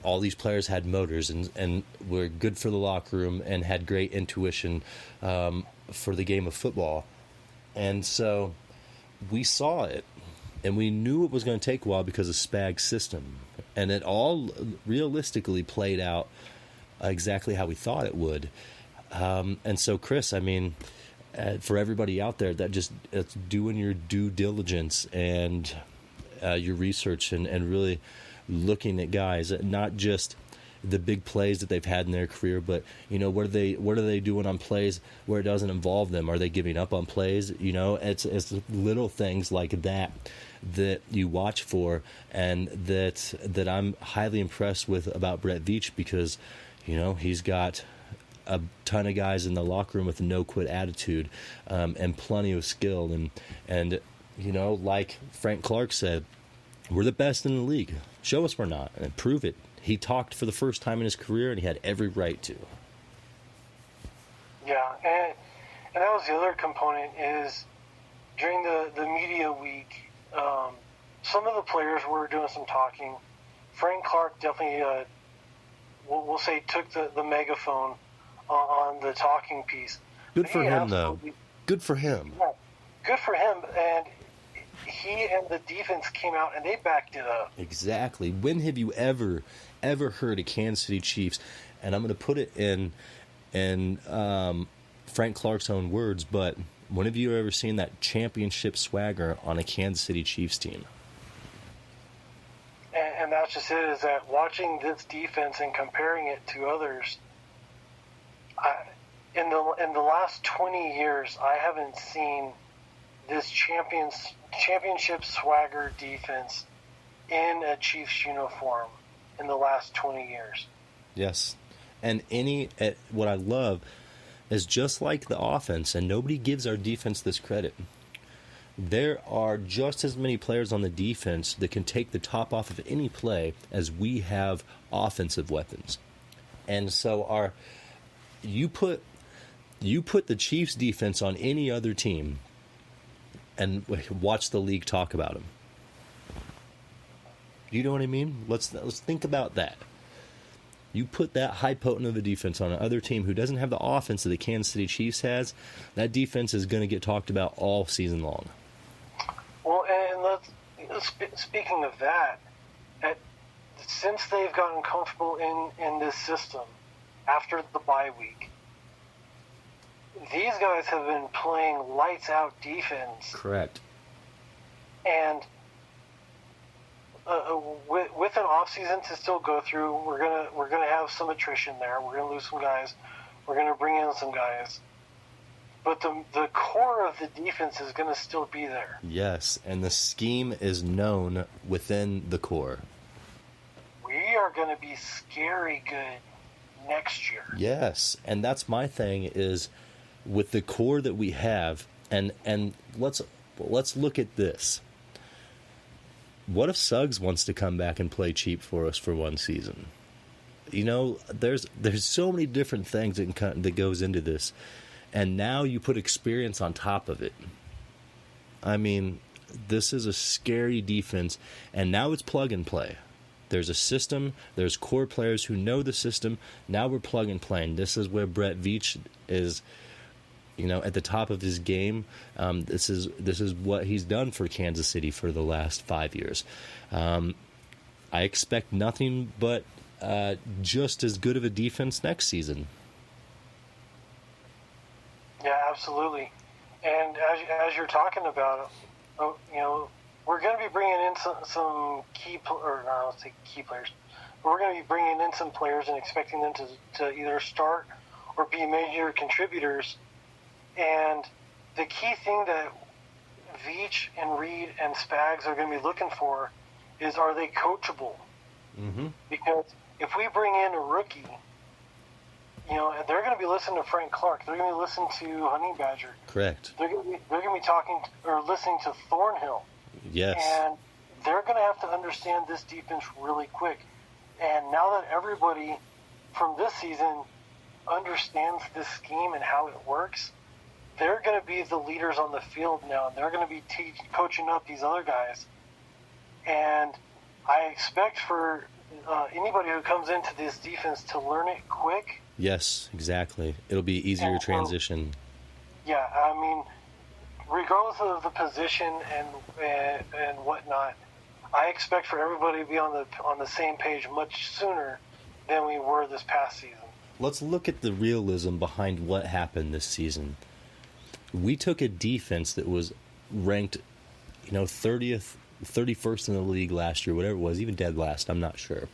all these players had motors and were good for the locker room and had great intuition for the game of football. And so we saw it, and we knew it was going to take a while because of Spag's system. And it all realistically played out exactly how we thought it would. And so, Chris, I mean, for everybody out there, it's doing your due diligence and your research and really looking at guys, not just the big plays that they've had in their career, but what are they doing on plays where it doesn't involve them? Are they giving up on plays? It's little things like that you watch for, and that I'm highly impressed with about Brett Veach, because he's got a ton of guys in the locker room with a no-quit attitude, and plenty of skill, and like Frank Clark said, we're the best in the league. Show us we're not, and prove it. He talked for the first time in his career, and he had every right to. Yeah, and that was the other component, is during the media week, some of the players were doing some talking. Frank Clark definitely, we'll say, took the megaphone on the talking piece. Good for him, though. Good for him. Yeah, good for him, and he and the defense came out and they backed it up. Exactly. When have you ever heard a Kansas City Chiefs, and I'm going to put it in Frank Clark's own words, but when have you ever seen that championship swagger on a Kansas City Chiefs team? And that's just it, is that watching this defense and comparing it to others, in the last 20 years, I haven't seen this championship swagger defense in a Chiefs uniform in the last 20 years. Yes. And what I love is just like the offense, and nobody gives our defense this credit, there are just as many players on the defense that can take the top off of any play as we have offensive weapons. And so you put the Chiefs defense on any other team and watch the league talk about them. You know what I mean? Let's think about that. You put that high potent of a defense on another team who doesn't have the offense that the Kansas City Chiefs has, that defense is going to get talked about all season long. Well, and speaking of that, since they've gotten comfortable in this system after the bye week, these guys have been playing lights out defense. Correct. And with an off season to still go through, we're gonna have some attrition there. We're gonna lose some guys. We're gonna bring in some guys. But the core of the defense is gonna still be there. Yes, and the scheme is known within the core. We are gonna be scary good next year. Yes, and that's my thing is with the core that we have, and let's look at this. What if Suggs wants to come back and play cheap for us for one season? You know, there's so many different things that goes into this, and now you put experience on top of it. I mean, this is a scary defense, and now it's plug and play. There's a system. There's core players who know the system. Now we're plug and playing. This is where Brett Veach is, you know, at the top of his game. This is what he's done for Kansas City for the last 5 years. I expect nothing but just as good of a defense next season. Yeah, absolutely. And as you're talking about, you know, we're going to be bringing in some key players. We're going to be bringing in some players and expecting them to either start or be major contributors. And the key thing that Veach and Reed and Spags are going to be looking for is, are they coachable? Mm-hmm. Because if we bring in a rookie, you know, they're going to be listening to Frank Clark. They're going to be listening to Honey Badger. Correct. They're going to be talking or listening to Thornhill. Yes. And they're going to have to understand this defense really quick. And now that everybody from this season understands this scheme and how it works, they're going to be the leaders on the field now. And they're going to be coaching up these other guys. And I expect for anybody who comes into this defense to learn it quick. Yes, exactly. It'll be easier transition. Yeah, I mean, regardless of the position and whatnot, I expect for everybody to be on the same page much sooner than we were this past season. Let's look at the realism behind what happened this season. We took a defense that was ranked, 30th, 31st in the league last year, whatever it was, even dead last, I'm not sure.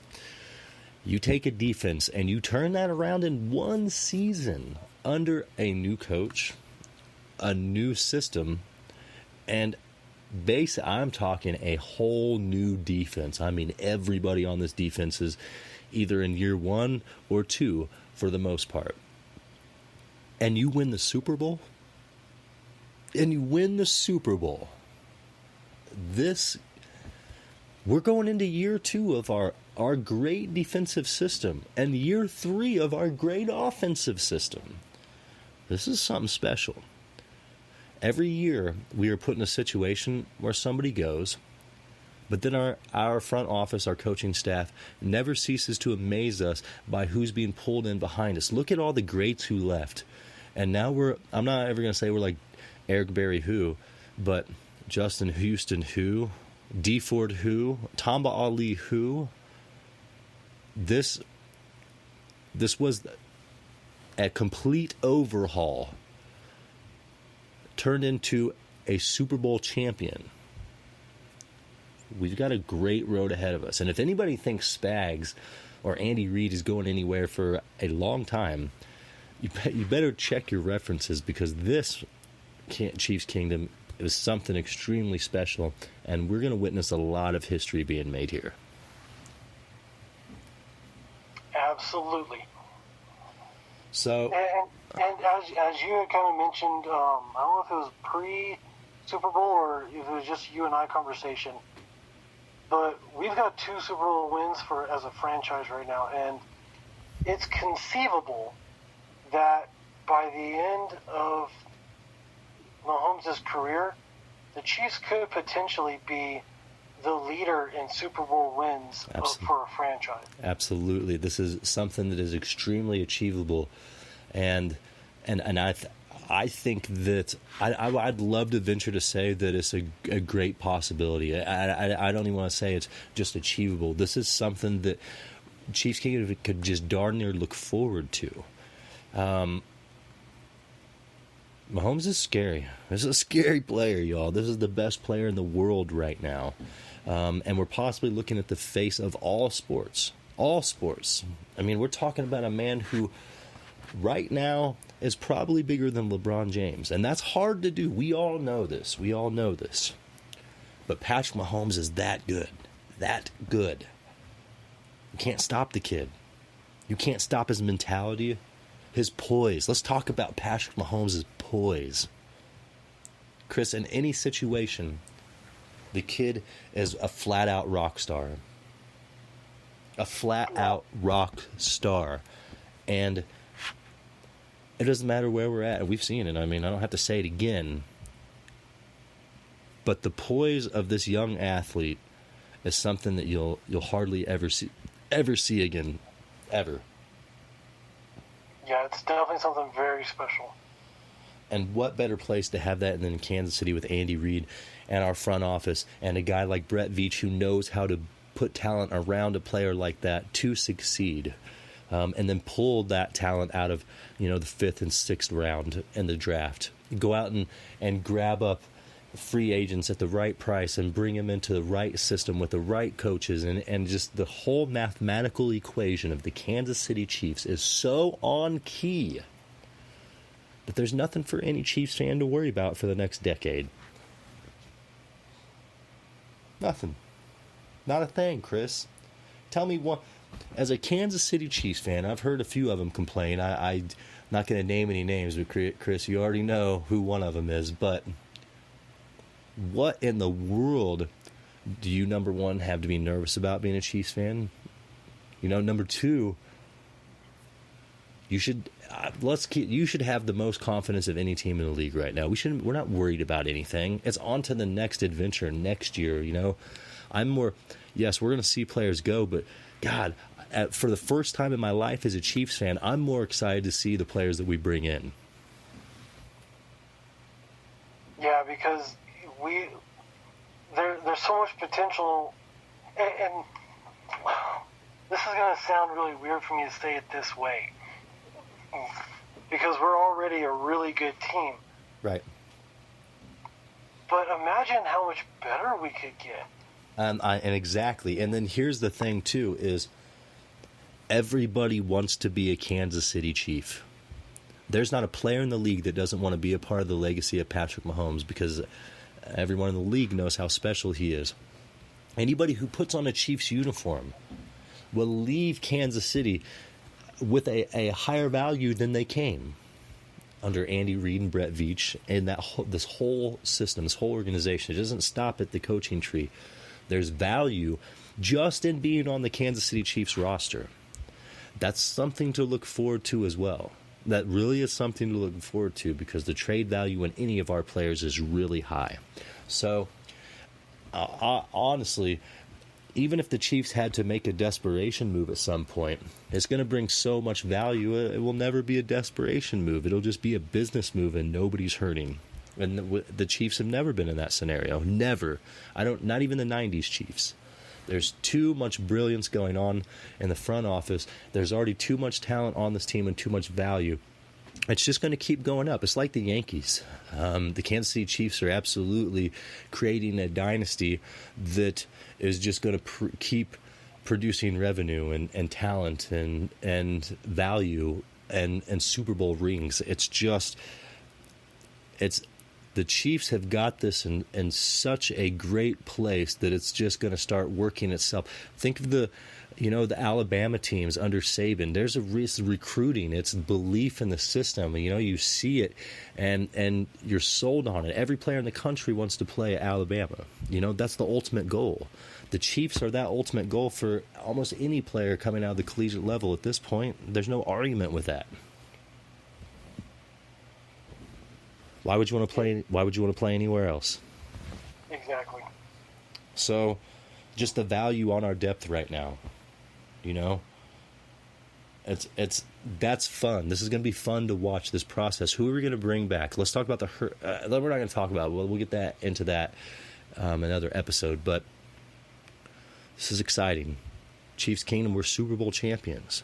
You take a defense and you turn that around in one season under a new coach, a new system, and I'm talking a whole new defense. I mean, everybody on this defense is either in year 1 or 2 for the most part. And you win the Super Bowl? We're going into year 2 of our great defensive system and year 3 of our great offensive system. This is something special. Every year we are put in a situation where somebody goes, but then our front office, our coaching staff, never ceases to amaze us by who's being pulled in behind us. Look at all the greats who left. And now I'm not ever going to say we're like Eric Berry who, but Justin Houston who, D Ford who, Tamba Ali who. This was a complete overhaul turned into a Super Bowl champion. We've got a great road ahead of us. And if anybody thinks Spags or Andy Reid is going anywhere for a long time, you better check your references, because this Chiefs Kingdom It was something extremely special, and we're going to witness a lot of history being made here. Absolutely. So, and as you had kind of mentioned, I don't know if it was pre-Super Bowl or if it was just you and I conversation, but we've got 2 Super Bowl wins as a franchise right now, and it's conceivable that by the end of Mahomes' career, the Chiefs could potentially be the leader in Super Bowl wins for a franchise. Absolutely. This is something that is extremely achievable. And I think that I'd love to venture to say that it's a great possibility. I don't even want to say it's just achievable. This is something that Chiefs could just darn near look forward to. Mahomes is scary. This is a scary player, y'all. This is the best player in the world right now. And we're possibly looking at the face of all sports. All sports. I mean, we're talking about a man who right now is probably bigger than LeBron James. And that's hard to do. We all know this. But Patrick Mahomes is that good. That good. You can't stop the kid. You can't stop his mentality, his poise. Let's talk about Patrick Mahomes' poise. Chris, in any situation, the kid is a flat-out rock star. A flat-out rock star. And it doesn't matter where we're at. We've seen it. I mean, I don't have to say it again. But the poise of this young athlete is something that you'll hardly ever see again. Ever. Yeah, it's definitely something very special. And what better place to have that than Kansas City with Andy Reid and our front office and a guy like Brett Veach who knows how to put talent around a player like that to succeed, and then pull that talent out of the 5th and 6th round in the draft. Go out and grab up free agents at the right price and bring them into the right system with the right coaches, and just the whole mathematical equation of the Kansas City Chiefs is so on key that there's nothing for any Chiefs fan to worry about for the next decade. Nothing. Not a thing, Chris. Tell me one. As a Kansas City Chiefs fan, I've heard a few of them complain. I'm not going to name any names, but Chris, you already know who one of them is. But what in the world do you, number one, have to be nervous about being a Chiefs fan? Number two, you should have the most confidence of any team in the league right now. We're not worried about anything. It's on to the next adventure next year. I'm more. Yes, we're going to see players go, but God, for the first time in my life as a Chiefs fan, I'm more excited to see the players that we bring in. Yeah, because there's so much potential, and this is going to sound really weird for me to say it this way, because we're already a really good team. Right. But imagine how much better we could get. And exactly. And then here's the thing, too, is everybody wants to be a Kansas City Chief. There's not a player in the league that doesn't want to be a part of the legacy of Patrick Mahomes, because everyone in the league knows how special he is. Anybody who puts on a Chiefs uniform will leave Kansas City with a higher value than they came under Andy Reid and Brett Veach, and this whole system, this whole organization. It doesn't stop at the coaching tree. There's value just in being on the Kansas City Chiefs roster. That's something to look forward to as well. That really is something to look forward to, because the trade value in any of our players is really high. So, honestly, even if the Chiefs had to make a desperation move at some point, it's going to bring so much value, it will never be a desperation move. It'll just be a business move, and nobody's hurting. And the Chiefs have never been in that scenario. Never. Not even the 90s Chiefs. There's too much brilliance going on in the front office. There's already too much talent on this team and too much value. It's just going to keep going up. It's like the Yankees. The Kansas City Chiefs are absolutely creating a dynasty that is just going to keep producing revenue and talent and value and Super Bowl rings. It's the Chiefs have got this in such a great place that it's just going to start working itself. Think of the Alabama teams under Saban. There's a recruiting. It's belief in the system. You see it, and you're sold on it. Every player in the country wants to play at Alabama. That's the ultimate goal. The Chiefs are that ultimate goal for almost any player coming out of the collegiate level at this point. There's no argument with that. Why would you want to play? Why would you want to play anywhere else? Exactly. So, just the value on our depth right now. That's fun. This is going to be fun to watch this process. Who are we going to bring back? Let's talk about we're not going to talk about it. We'll get into that another episode. But this is exciting. Chiefs Kingdom, we're Super Bowl champions.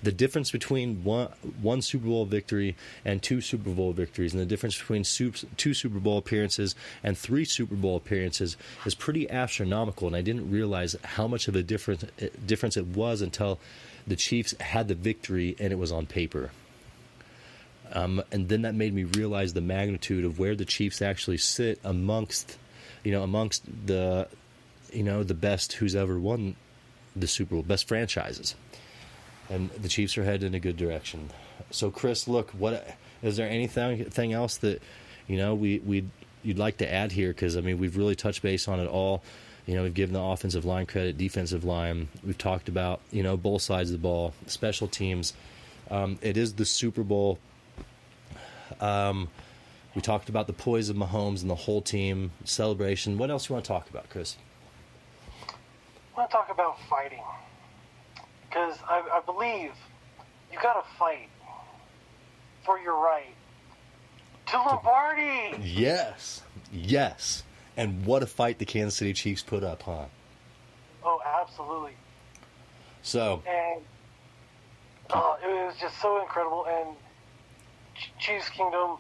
The difference between one Super Bowl victory and 2 Super Bowl victories, and the difference between 2 Super Bowl appearances and 3 Super Bowl appearances is pretty astronomical, and I didn't realize how much of a difference it was until the Chiefs had the victory and it was on paper. And then that made me realize the magnitude of where the Chiefs actually sit amongst the best who's ever won the Super Bowl, best franchises. And the Chiefs are headed in a good direction. So, Chris, look, what is there anything else that you'd like to add here? Because we've really touched base on it all. We've given the offensive line credit, defensive line. We've talked about both sides of the ball, special teams. It is the Super Bowl. We talked about the poise of Mahomes and the whole team celebration. What else you want to talk about, Chris? I want to talk about fighting. Because I believe you got to fight for your right to Lombardi. Yes. And what a fight the Kansas City Chiefs put up, huh? Oh, absolutely. So. And it was just so incredible. And Chiefs Kingdom,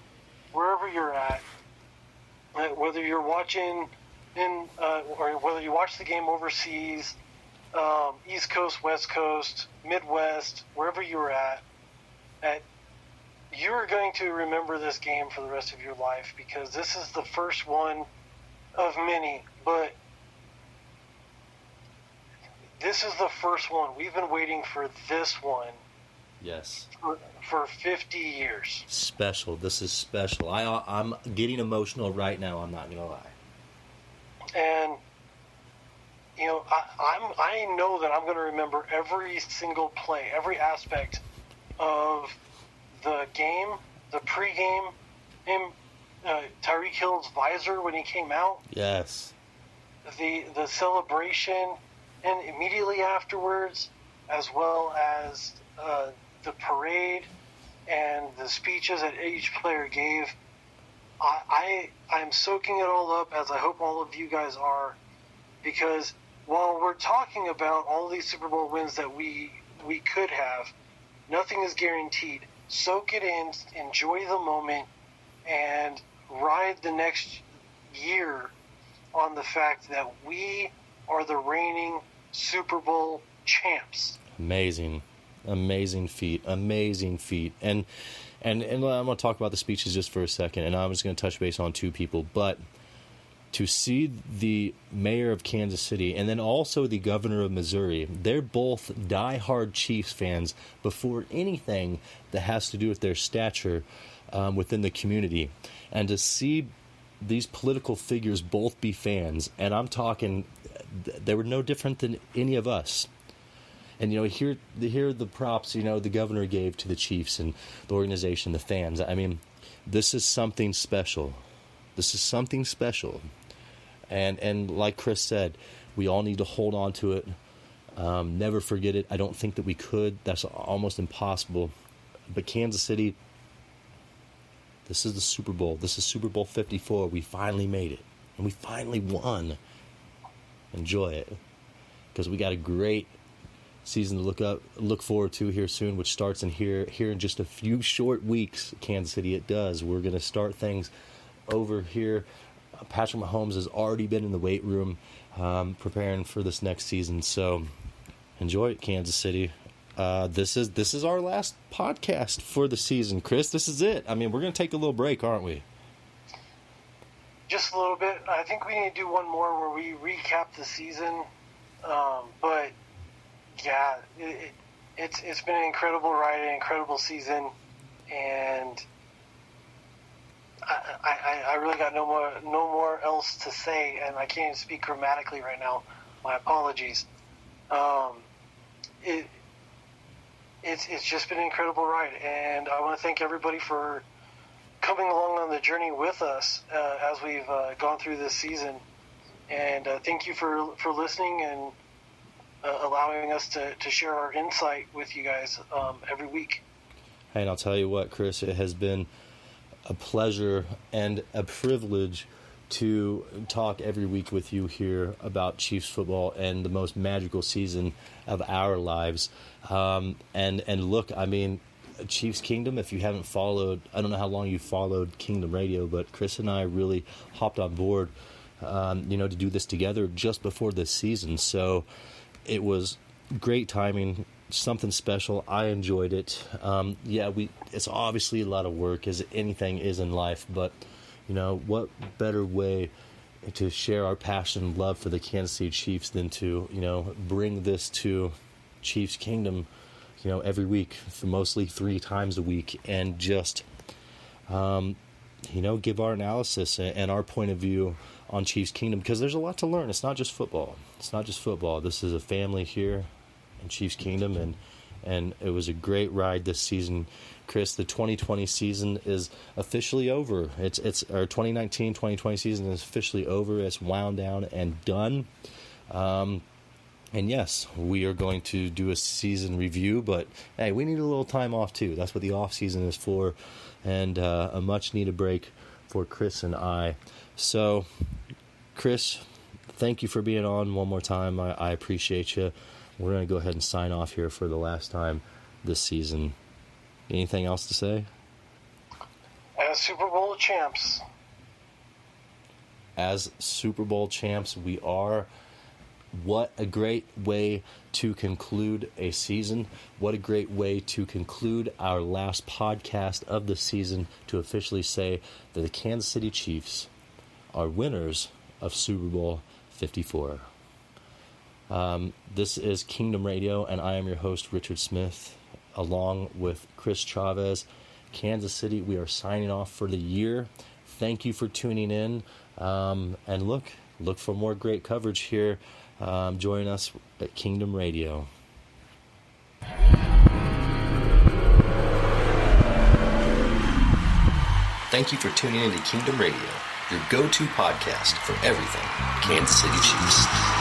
wherever you're at, whether you're watching or whether you watch the game overseas, East Coast, West Coast, Midwest, wherever you're at, you're going to remember this game for the rest of your life, because this is the first one of many, but this is the first one. We've been waiting for this one. Yes. For 50 years. Special. This is special. I'm getting emotional right now. I'm not going to lie. And I know that I'm going to remember every single play, every aspect of the game, the pregame, Tyreek Hill's visor when he came out. Yes. The celebration, and immediately afterwards, as well as the parade and the speeches that each player gave. I'm soaking it all up, as I hope all of you guys are, because while we're talking about all these Super Bowl wins that we could have, nothing is guaranteed. Soak it in, enjoy the moment, and ride the next year on the fact that we are the reigning Super Bowl champs. Amazing feat. And I'm going to talk about the speeches just for a second, and I'm just going to touch base on 2 people. But to see the mayor of Kansas City and then also the governor of Missouri, they're both diehard Chiefs fans before anything that has to do with their stature within the community. And to see these political figures both be fans, and I'm talking, they were no different than any of us. And, hear the props, the governor gave to the Chiefs and the organization, the fans. I mean, this is something special. And like Chris said, we all need to hold on to it. Never forget it. I don't think that we could. That's almost impossible. But Kansas City, this is the Super Bowl. This is Super Bowl 54. We finally made it. And we finally won. Enjoy it. Because we got a great season to look forward to here soon, which starts here in just a few short weeks. Kansas City, it does. We're going to start things over here. Patrick Mahomes has already been in the weight room preparing for this next season, so enjoy it, Kansas City. This is our last podcast for the season, Chris. This is it. I mean, we're going to take a little break, aren't we? just a little bit. I think we need to do one more where we recap the season. But yeah, it's been an incredible ride, an incredible season, and I really got no more else to say, and I can't even speak grammatically right now. My apologies. It's just been an incredible ride, and I want to thank everybody for coming along on the journey with us as we've gone through this season. And thank you for listening and allowing us to share our insight with you guys every week. Hey, and I'll tell you what, Chris, it has been a pleasure and a privilege to talk every week with you here about Chiefs football and the most magical season of our lives. And look, I mean, Chiefs Kingdom, if you haven't followed, I don't know how long you followed Kingdom Radio, but Chris and I really hopped on board, to do this together just before this season. So it was great timing, something special. I enjoyed it. It's obviously a lot of work, as anything is in life, but what better way to share our passion and love for the Kansas City Chiefs than to, bring this to Chiefs Kingdom, every week, for mostly 3 times a week, and just, give our analysis and our point of view on Chiefs Kingdom, because there's a lot to learn. It's not just football. This is a family here in Chiefs Kingdom, and it was a great ride this season. Chris, the 2020 season is officially over. It's our 2019-2020 season is officially over. It's wound down and done. And yes, we are going to do a season review, but hey, we need a little time off too. That's what the off season is for, and a much needed break for Chris and I. So, Chris, thank you for being on one more time. I appreciate you. We're going to go ahead and sign off here for the last time this season. Anything else to say? As Super Bowl champs. As Super Bowl champs, we are. What a great way to conclude a season. What a great way to conclude our last podcast of the season, to officially say that the Kansas City Chiefs are winners of Super Bowl 54. This is Kingdom Radio, and I am your host, Richard Smith, along with Chris Chavez. Kansas City, we are signing off for the year. Thank you for tuning in, and look for more great coverage here. Join us at Kingdom Radio. Thank you for tuning in to Kingdom Radio, your go-to podcast for everything Kansas City Chiefs.